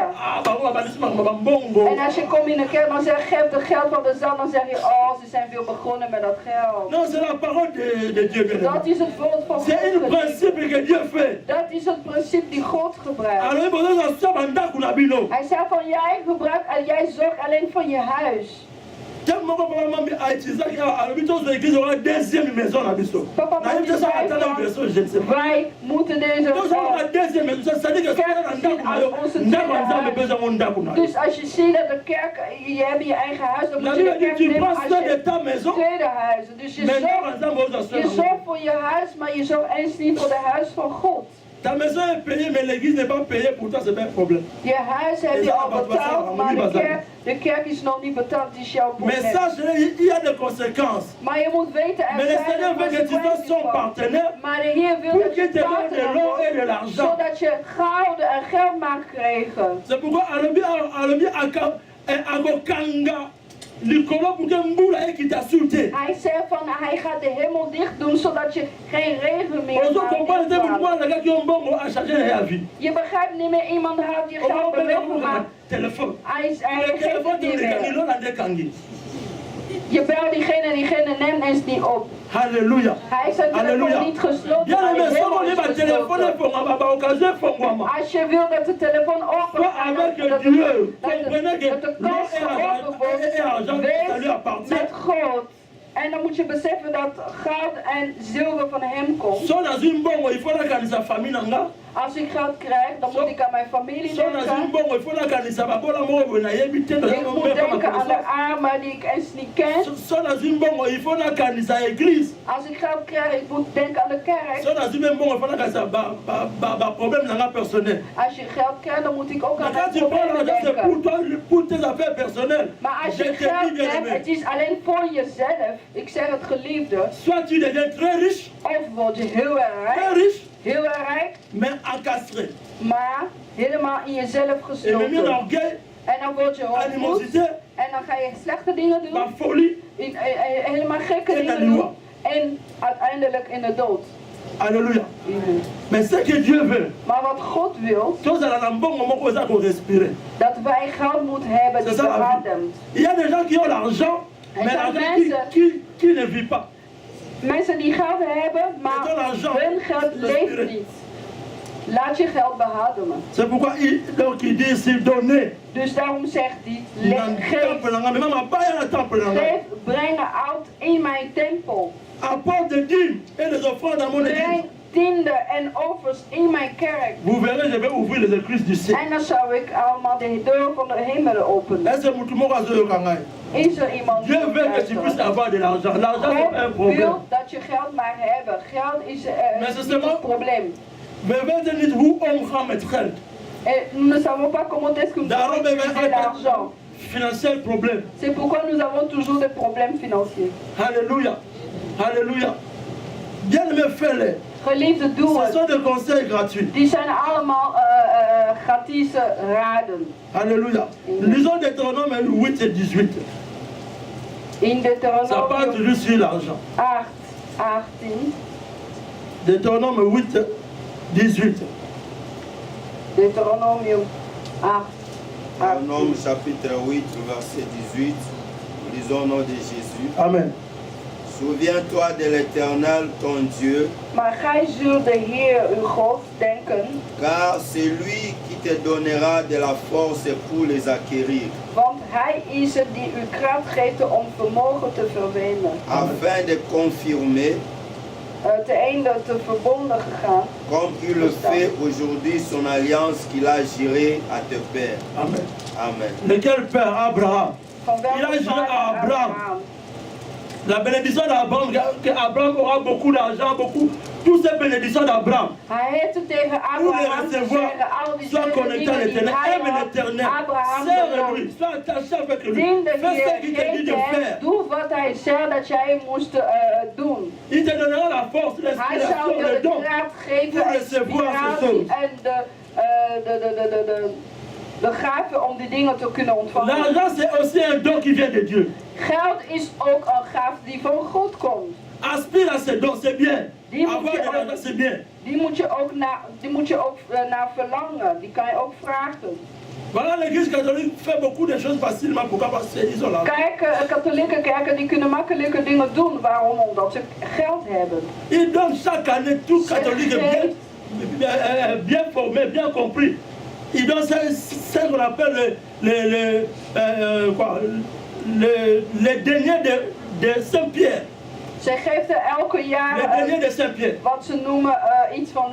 En als je komt in de kerk, dan zeg je, geef het geld van de zand, dan zeg je, oh, ze zijn veel begonnen met dat geld. Non, c'est la parole de Dieu. Dat is het woord van God. C'est un principe que Dieu fait. Dat is het principe die God gebruikt. Hij zei van jij gebruikt en jij zorgt alleen voor je huis. Papa wij moeten deze dus als je ziet dat de kerk, je hebt je eigen huis, dan moet je de kerk nemen als je tweede huizen. Dus je zorgt voor je huis, maar je zorgt eens niet voor de huis van God. Ta maison est payée, mais l'église n'est pas payée, pour toi c'est pas un problème. Je huis heb je al betaald, maar de kerk is nog niet betaald, het is jouw probleem. Mais sache, il y a des conséquences. Maar je moet weten, er zijn consequenties van. Maar de Heer wil dat je partner wordt, zodat je gouden en geld mag krijgen. C'est pourquoi Alobi Akokanga. Hij zei van hij gaat de hemel dicht doen zodat je geen regen meer hebt. Je begrijpt niet meer, iemand houdt je geld bewegen, maar hij geeft het niet meer. Je belt diegene en diegene neemt eens niet op. Alléluia. Hij heeft zijn telefoon niet gesloten, Bien maar aimé, hij souvent is on va téléphoner gesloten. pour avoir occasion pour moi. Als je wil dat de telefoon open Soit gaat, avec dat Dieu, de comprenez que dat de l'eau kast et geopend wordt, argent, ça lui wees appartient. met goud. En dan moet je beseffen dat goud en zilver van hem komt. So dans une bonne, il faut la canne sa famille nanga. Als ik geld krijg, dan moet ik aan mijn familie So dans une denken. bonne, il faut la canne sa babola mo na yebite na Ik moet denken aan de armen die ik eens niet ken. So dans une bonne, il faut la canne sa église. Als ik geld krijg, ik moet denken aan de kerk. So dans une bonne, il faut la canne sa ba problème nanga personnel. Als je geld krijgt, dan moet ik ook aan Mais quand mijn tu prends problemen l'argent, c'est denken. pour toi, pour tes affaires personnelles. Maar als Je je te dis geld bien hebt, aimé. het is alleen voor jezelf. Ik zeg het geliefde. Soit tu deviens très riche, Of word je heel erg très rijk, riche, heel erg rijk, mais encastré. maar helemaal in jezelf Et même un gesloten. orgueil, En dan word je hoogmoed. animosité, En dan ga je slechte dingen doen. ma folie. Helemaal gekke En dingen dan doen. En uiteindelijk in de dood. Alléluia. Mais ce que Dieu veut, Maar wat God wil, tous à un bon moment pour ça qu'on respire. dat wij geld moeten hebben die C'est ça la vie. beademt. Il y a des gens qui ont l'argent, En mais zijn l'argent mensen- qui ne vit pas. Mensen die geld hebben, maar Met l'argent, hun geld le leeft spirit. niet. Laat je geld beademen. C'est pourquoi donc il dit c'est donner. Dus daarom zegt hij, Dans le geef, temple, mais même pas il y a un temple. geef, brengen uit in mijn tempel. Apporte des dîmes et des offrandes dans mon église. Breng tienden en offers in mijn kerk. Vous verrez, je vais ouvrir les écluses du ciel. En dan zou ik allemaal de deur van de hemelen openen. Est-ce que Moutoumou a zo kangai? Is er iemand Dieu die veut que tu luistert? puisses avoir de l'argent. L'argent c'est pas un God problème. wil dat je geld maar hebben. Geld is Maar ze niet zeggen- het probleem. Mais weet niet hoe omgaan met geld. Et nous ne savons pas comment est-ce que nous Daarom avons hebben utilisé wij l'argent. altijd financieel probleem. C'est pourquoi nous avons toujours des problèmes financiers. Alléluia. Alléluia. Bien aimé, fais-les. Geliefde, doe Ce het. sont des conseils gratuits. Die zijn allemaal gratis raden. Alléluia. Lisons Deutéronome 8 et 18. In Ça parle Deuteronomium toujours sur l'argent. 8, 18. Deutéronome 8, 18. Deuteronomium 8, 18. Deutéronome chapitre 8, verset 18. Lisons au nom de Jésus. Amen. Souviens-toi de l'Éternel, ton Dieu, Maar gij zult de Heer uw God denken, car c'est lui qui te donnera de la force pour les acquérir, want hij is het die u kracht geeft om vermogen te verwinnen. afin de confirmer, Te einde te verbonden gegaan, comme il le fait aujourd'hui, son alliance qu'il a jurée à tes pères. Amen. Amen. Lequel père Abraham? van Il a welke juré vader à Abraham. Abraham. La bénédiction d'Abraham, qu'Abraham aura beaucoup d'argent, beaucoup. Toutes ces bénédictions d'Abraham, Hij heeft het tegen pour les Abraham recevoir, gezegd, al die sois connecté à dingen die l'éternel, hij aime had, l'éternel, Abraham serre lui, beloofd. sois attaché avec lui, Dien de fais ce Heer, qu'il te dit geef de hem, faire. doe wat hij zei dat jij moest doen. Il te donnera la force, Hij l'inspiration, zou je le de don. kracht geven, Pour recevoir ces inspiratie choses. en de gave om die dingen te kunnen ontvangen. L'argent, c'est aussi un don qui vient de Dieu. Geld is ook een gave die van God komt. Aspire à ces dons, c'est bien. Die Avoir moet de je ook, l'argent, c'est bien. die moet je ook naar verlangen. Die kan je ook vragen. Voilà, l'église catholique fait beaucoup de choses facilement. Pourquoi? Parce qu'ils ont l'argent. Kijk, katholieke kerken die kunnen makkelijke dingen doen. Waarom? Omdat ze geld hebben. Ils donnent chaque année, tout catholique bien formé, bien compris. Ils donnent ce qu'on appelle les deniers de Saint-Pierre. Zij geeft er elke jaar Les deniers de Saint-Pierre. wat ze noemen iets van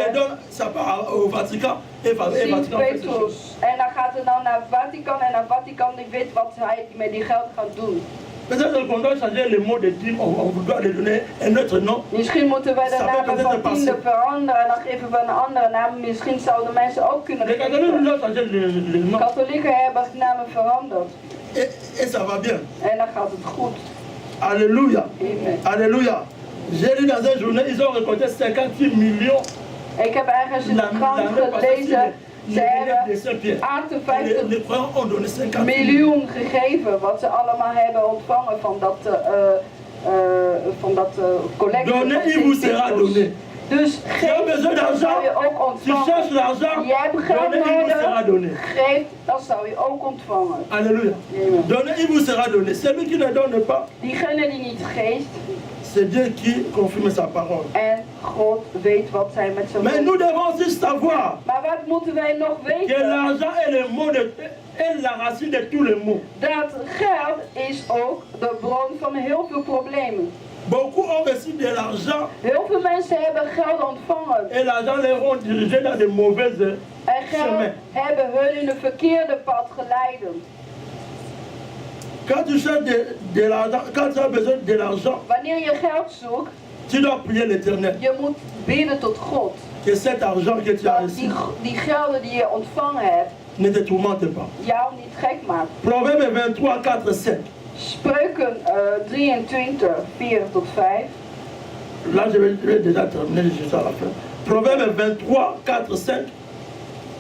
Ils donnent, ça part au Vatican. Et Vatican Sint fait ces choses. Petrus. En dan gaat het dan naar het Vatican en naar Vatican die weet wat hij met die geld gaat doen. Peut-être qu'on doit changer le mot de dîme, on doit lui donner un autre nom. Misschien moeten wij de Ça namen peut van peut-être tiende passer. veranderen en dan geven we een andere naam. Misschien zouden mensen ook kunnen Les catholiques geven. doivent changer le nom. Katholieken hebben namen veranderd. Et ça va bien. En dan gaat het goed. Alléluia. Amen. Alléluia. J'ai lu dans une journée, ils ont récolté 58 millions. Ik heb ergens in de krant gelezen, ze hebben 58 Les croyants ont donné 50 miljoen gegeven wat ze allemaal hebben ontvangen van dat collecte. Donnez, il vous sera donné. Dus Tu as besoin geef, dan zou je d'argent. ook Tu cherches ontvangen. l'argent. Je hebt geld Donnez, il vous sera donné. nodig. Geef, dan zou je ook ontvangen. Alléluia. Amen. Donnez, il vous sera donné. Celui qui ne donne pas, Diegene die niet geeft, c'est Dieu qui confirme sa parole. en God weet wat zij met zijn Mais mond. nous devons aussi savoir Maar wat moeten wij nog que weten? l'argent est le mot est la racine de tous les maux. Dat geld is ook de bron van heel veel problemen. Beaucoup ont reçu de l'argent Heel veel mensen hebben geld ontvangen. et l'argent les ont dirigés dans de mauvaises En geld chemins. hebben hun in een verkeerde pad geleiden. Quand tu cherches de l'argent, quand tu as besoin de l'argent, Wanneer je geld zoekt, tu dois prier l'Éternel. je moet bidden tot God. Que cet argent que tu as Dat reçu die gelden die je ontvangen hebt, ne te tourmente pas. jou niet gek maakt. Proverbe 23, 4, 5. Spreuken 23, 4 tot 5. Là, je vais déjà terminer juste à la fin. Proverbe 23, 4, 5.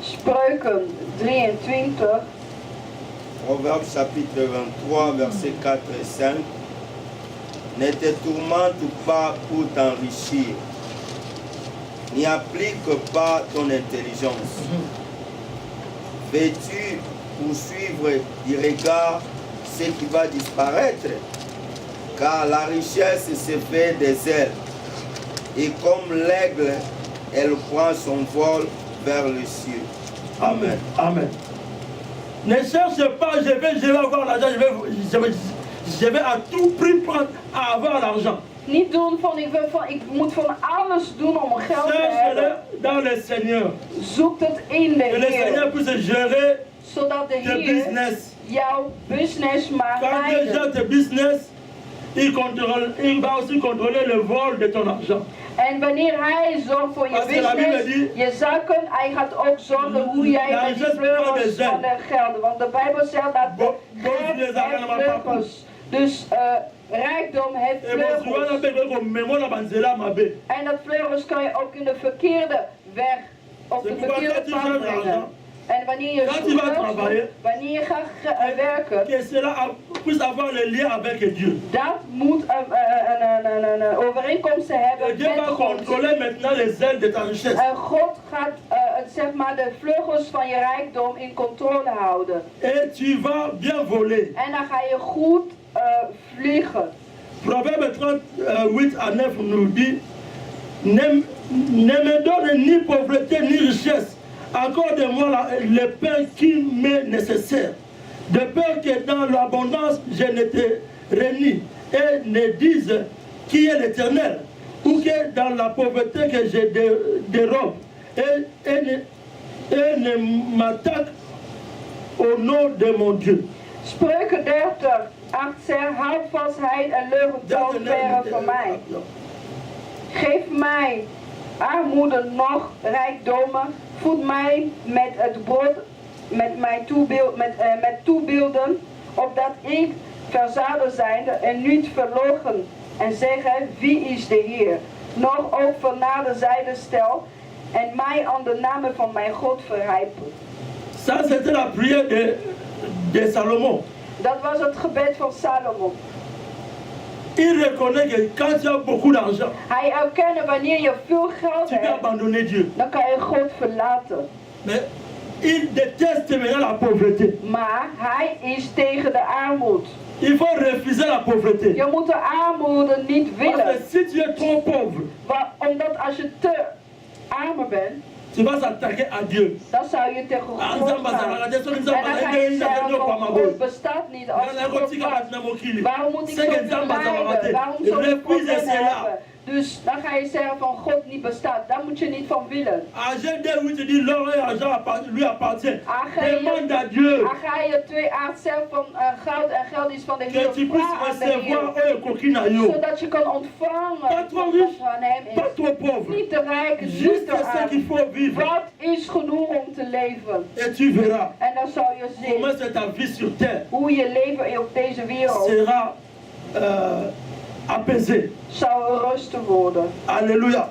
Spreuken 23. Proverbe chapitre 23, versets 4 et 5. Ne te tourmente pas pour t'enrichir. N'y applique pas ton intelligence. Veux-tu poursuivre du regard ce qui va disparaître? Car la richesse se fait des ailes. Et comme l'aigle, elle prend son vol vers le ciel. Amen. Amen. Ne cherche pas, je vais avoir l'argent, je vais à tout prix prendre à avoir l'argent. Niet doen van ik moet van alles doen om geld te hebben. Cherche-le dans le Seigneur. Zoek het in de Que le Seigneur Heer. puisse gérer Zodat de tes Heer business. jouw business mag Quand Dieu leiden. gère tes business, il va aussi contrôler le vol de ton argent. En wanneer hij zorgt voor je Als de Bijbel business, dit, je zaken, hij gaat ook zorgen hoe jij la met die richesse vleugels prend des van de gelden. Want de Bijbel zegt dat Bon, geld les heeft argent dans ma vleugels. Dus rijkdom heeft Et bon, souvent, on vleugels. appelle comme mémoire la banzela mabe. En dat vleugels kan je ook in de verkeerde weg, op de C'est pourquoi verkeerde quand tu pad gères brengen. l'argent, En wanneer je Quand tu vas travailler, wanneer je gaat werken, que cela puisse avoir le lien avec Dieu. dat moet een overeenkomst hebben Et Dieu met va God. contrôler maintenant les ailes de ta richesse. En God gaat zeg maar de vleugels van je rijkdom in controle houden. Et tu vas bien voler. En dan ga je goed vliegen. Proverbe 38 à 9 nous dit, ne me donne ni pauvreté ni richesse. Accorde-moi le pain qui m'est nécessaire. De peur que dans l'abondance je ne te renie et ne dise qui est l'Éternel. Ou que dans la pauvreté que je dérobe et ne m'attaque au nom de mon Dieu. Spreuken 30, 8 zegt, houd valsheid en leugental verre van mij. Geef mij armoede nog rijkdommen. Voed mij met het brood, met toebeelden, opdat ik verzadigd zijnde en niet verloochen en zeggen, wie is de Heer? Nog ook vernader zijde stel en mij aan de namen van mijn God verheipen. Ça c'était la prière de Salomon. Dat was het gebed van Salomon. Il reconnaît que quand tu as beaucoup d'argent, Hij erkende wanneer je veel geld tu peux hebt, abandonner Dieu. dan kan je God verlaten. Mais il déteste maintenant la pauvreté. Maar hij is tegen de armoede. Il faut refuser la pauvreté. Je moet de armoede niet Parce willen. que si tu es trop pauvre, Omdat als je te armer bent, tu vas s'attaquer à Dieu. dan zou je tegen God gaan. En dan ga je zeggen van God bestaat niet als God was. Waarom moet ik zo lijden? Waarom zou ik God hebben? Dus dan ga je zeggen van God niet bestaat. Daar moet je niet van willen. Agenda 8 dit l'or et argent lui appartient. Demande à Dieu Agaïe 2:8 zegt van goud en geld is van de Heer. que tu puisses recevoir Zodat je kan ontvangen pas trop wat riche, van hem pas is. trop pauvre. Niet te rijk, niet Juste te ce qu'il arm. faut vivre. Wat is genoeg om te leven? Et tu verras En dan zal je comment zien c'est ta vie sur terre hoe je leven op deze wereld sera apaisé. zou rusten worden. Alléluia.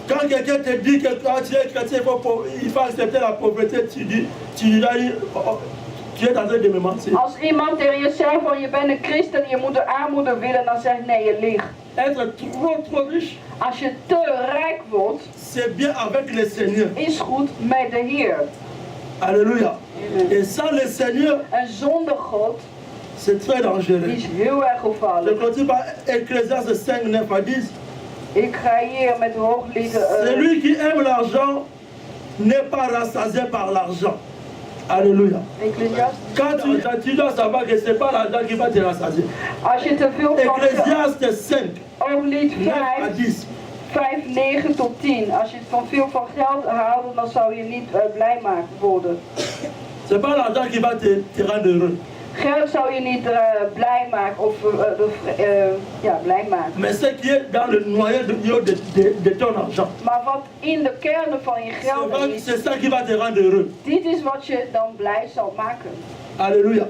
Quand quelqu'un te dit que quand tu es chrétien, il faut accepter la pauvreté, tu dis, tu es en train de me mentir. Als iemand tegen je zegt van je bent een christen en je moet de armoede willen, dan zeg je nee, je liegt. Être trop riche, Als je te rijk gek wordt, c'est bien avec le Seigneur. is goed met de Heer. Alléluia. Et sans le Seigneur, En zonder God c'est très dangereux. is heel erg Je gevaarlijk. continue par Ecclésiaste 5, 9 à 10. Ik ga hier met hooglieden. Celui qui aime l'argent n'est pas rassasié par l'argent. Alléluia. Quand tu dois savoir que ce n'est pas l'argent qui va te rassasier. Als je te veel van Ecclésiaste 5, Hooglied 9 à 5, 10. 5, 9 tot 10. Als je van veel van geld houdt, dan zou je niet blij worden. Ce n'est pas l'argent qui va te rendre heureux. Geld zou je niet blij maken of ja, blij maken. Mais ce qui est dans le noyau de ton argent, Maar wat in de kernen van je geld is, c'est ça qui va te rendre heureux. dit is wat je dan blij zal maken. Alléluia.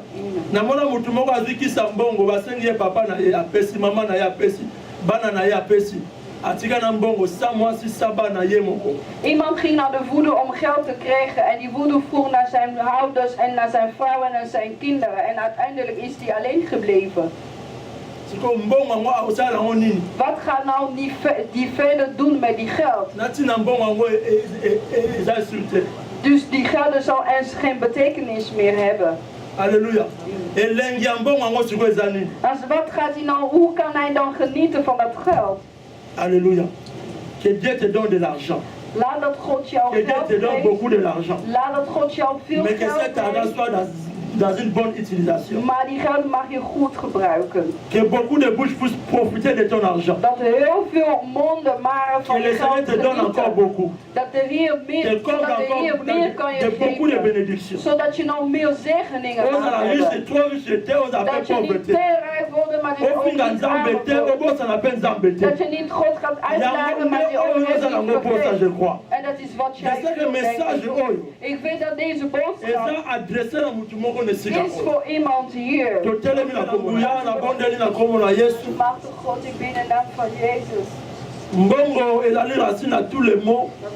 Namona mutu moko azwikisa mbongo basengi ye papa na ye apesi mama na ye apesi bana na ye apesi atika na mbongo sa mwasi sa bana ye moko. Iemand ging naar de voeder om geld te krijgen en die voeder vroeg naar zijn ouders en naar zijn vrouw en naar zijn kinderen en uiteindelijk is hij alleen gebleven. Siko mbongo ngo ausala ngo nini? Wat gaat nou die verder doen met die geld? Nati na mbongo ngo eza insulte. Dus die gelden zal eens geen betekenis meer hebben. Alléluia. Elengi ya mbongo ngo siko eza nini? Dus wat gaat hij nou, hoe kan hij dan genieten van dat geld? Alléluia. Que Dieu te donne de l'argent. Laat dat God jou Que Dieu geld te donne geeft. beaucoup de l'argent. Laat dat God jou veel Mais que geld cet argent geeft. soit dans une bonne utilisation. Maar die geld mag je goed gebruiken. Que beaucoup de bouches puissent profiter de ton argent. Dat heel veel monden maar van Que je le Seigneur geld te donne encore genieten. beaucoup. Dat de Heer meer, Que comme zodat de Heer encore meer kan je beaucoup de geven. bénédictions. Zodat je nog meer zegeningen On kan a la riche, hebben. trop riche, on a Dat fait je niet pauvreté. te rijk wordt, maar dat je Au ook fin, niet dans arm embêté, wordt. au boss, on appelle embêté. Dat je niet God gaat Il y a uitdagen, un maar die ook moment niet où on a pour ça, je vergeet. crois. En dat is wat Je jij sais que le wil message, denken. oh, Ik weet dat deze et boodschap ça adressé à Moutoumoko Nessika. is voor iemand hier. Totelemi na komuya na bondeli na komo na Yesu. Machtige God, ik ben in de naam van Jezus. Mbongo elali racine à tous les maux. Dat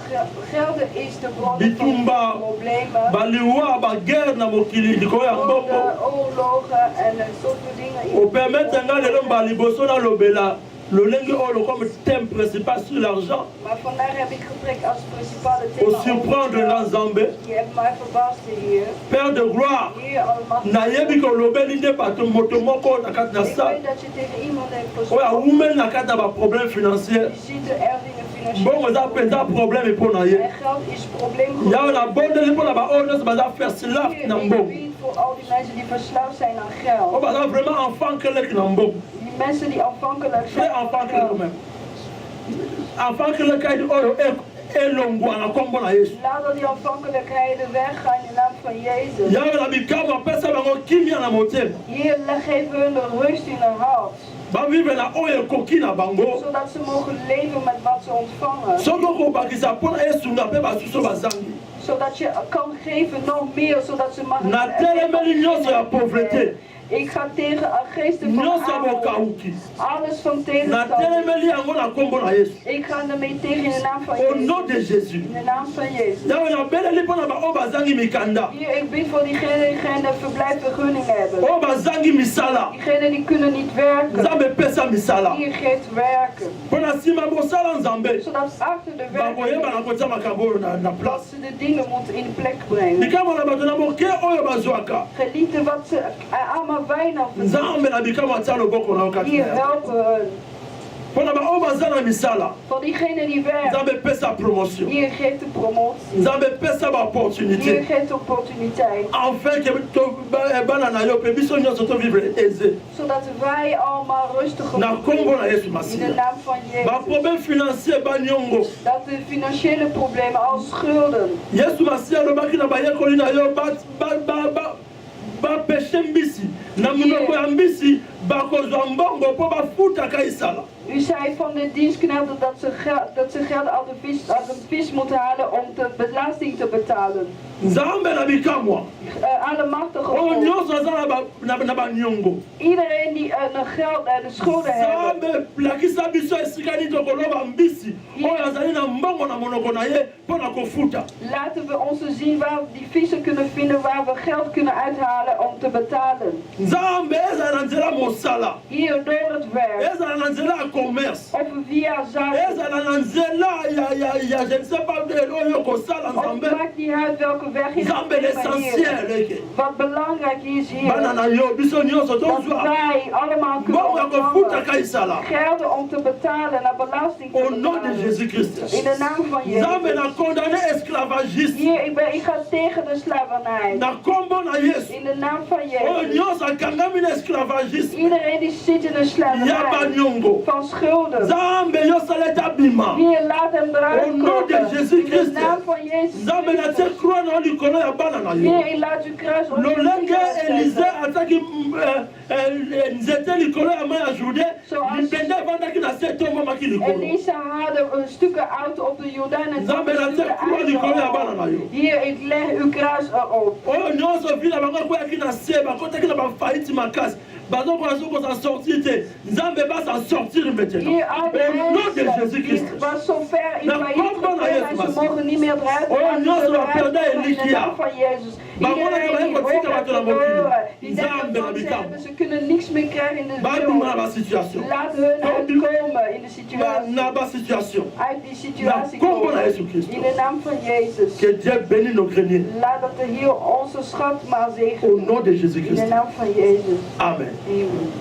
gelden is de bron van Bitumba, de problemen. baliwa, baguerre na mokili likolo ya mbongo. Oorlogen en zoveel dingen. O permettre nga lelo mbaliboso na lobela lolenge oyo comme thème principal sur l'argent. Maar vandaag heb ik geprikt als principale Au thema. surprendre na Nzambe. Je hebt mij verbaasd, Heer. Père de gloire. Heer Almachtige. Nayebi kolobeli nde bato moto moko na kati na Ik sa. weet dat je tegen iemand hebt Oyo gesproken. awumeli na kati na baproblème financier. Je ziet er ergens financieel. Mbongo eza mpenza problème mpo na ye. En geld is probleem yawe na geworden. bondeli mpo na baoyo nyonso baza faire slaf Heer, na ik mbongo. bid voor al die mensen die verslaafd zijn aan oyo geld. baza vraiment enfant keleki na mbongo. Die mensen die afhankelijk Très zijn van enfant keleki geld. même. Enfant keleki aidi oyo elongwa na nkombo na yesu. Laat al die afhankelijkheden weggaan in de naam van Jezus. yawe na bikamwa apesa bango kimia na motema. Heer, geef hun de rust in hun hart. bavivre na oyo ekoki na bango. Zodat ze mogen leven met wat ze ontvangen. soki okobakisa mpo na esunga mpe basusu bazangi. Zodat je kan geven nog meer, zodat ze mag. natelemeli nyonso ya pauvreté. Ik ga tegen geesten van nyonso ya armoede, bokauki. alles van tegenstand. natelemeli yango na nkombo na yesu. Ik ga ermee tegen in de naam van au Jezus. nom de jésus. In de naam van Jezus. yawe nabeleli mpo na baoyo bazangi mikanda. Hier, ik bid voor diegenen die verblijfvergunning hebben. oyo bazangi misala. Diegenen die kunnen niet werken. nzambe epesa misala. Hier geeft werken. mpo na nsima bosala nzambe. Zodat achter de bakoyeba werken, na kotia makambo oyo na dat place. ze de dingen moeten in plek brengen. likambo na bato na moke oyo bazwaka. Gelieten wat ze allemaal weinig verdienen. nzambe na bikambo atia loboko na yo kati Hier na yo. helpen hun. mpo na baoyo baza na misala. Voor diegenen die werken. nzambe epesa promotion. Hier geeft de promotie. nzambe epesa Hier baopportunité. geeft de opportuniteit. enfin ke bana na yo mpe biso nyonso tovivre aisé. Zodat wij allemaal rustig na nkombo na yesu in de masiya. naam van Jezus. baproblème financier banyongo. Dat de financiële problemen als schulden. yesu masiya alobaki na bayekoli na yo bapeshe mbisi na monoko ya mbisi bakozwa mbongo mpo bafutaka isala. U zei van de dienstknechten dat ze geld uit de vis moeten halen om de belasting te betalen. nzambe na bikamwa Allemachtige oyo God. nyonso aza na banyongo. Iedereen die de schulden hebben. nzambe lakisa biso esika nini tokoloba mbisi oyo azali na Laten we ons zien waar we die vissen kunnen vinden, waar we geld kunnen uithalen om te betalen. Hier door het werk. Of via zaken. Het maakt niet uit welke weg je gaat. Wat belangrijk is hier. Dat wij allemaal kunnen ontvangen gelden om te betalen naar belasting. Au nom de Jésus-Christ. In de naam van Jezus. Hier, ik ga tegen de slavernij. In de naam van Jezus. Iedereen die zit in een slavernij van schulden. Hier, laat hem eruit komen. In de naam van Jezus. Hier, ik laat uw kruis op uw Elisa haalde stukken oud op de Jordaan en hier, ik leg uw kruis erop. Hier, au nom de Jésus-Christ. Was zo ver in failliet gegaan en ze mogen niet meer eruit. In de naam van Jezus. Iedereen die ook heeft verloren, die denken van ze kunnen niks meer krijgen in de wereld. Laat hun uitkomen in de situatie. Uit die situatie komen. In de naam van Jezus. Laat dat de Heer onze schat maar zegenen. Au nom de Jésus-Christ. In de naam van Jezus. Amen. Amen.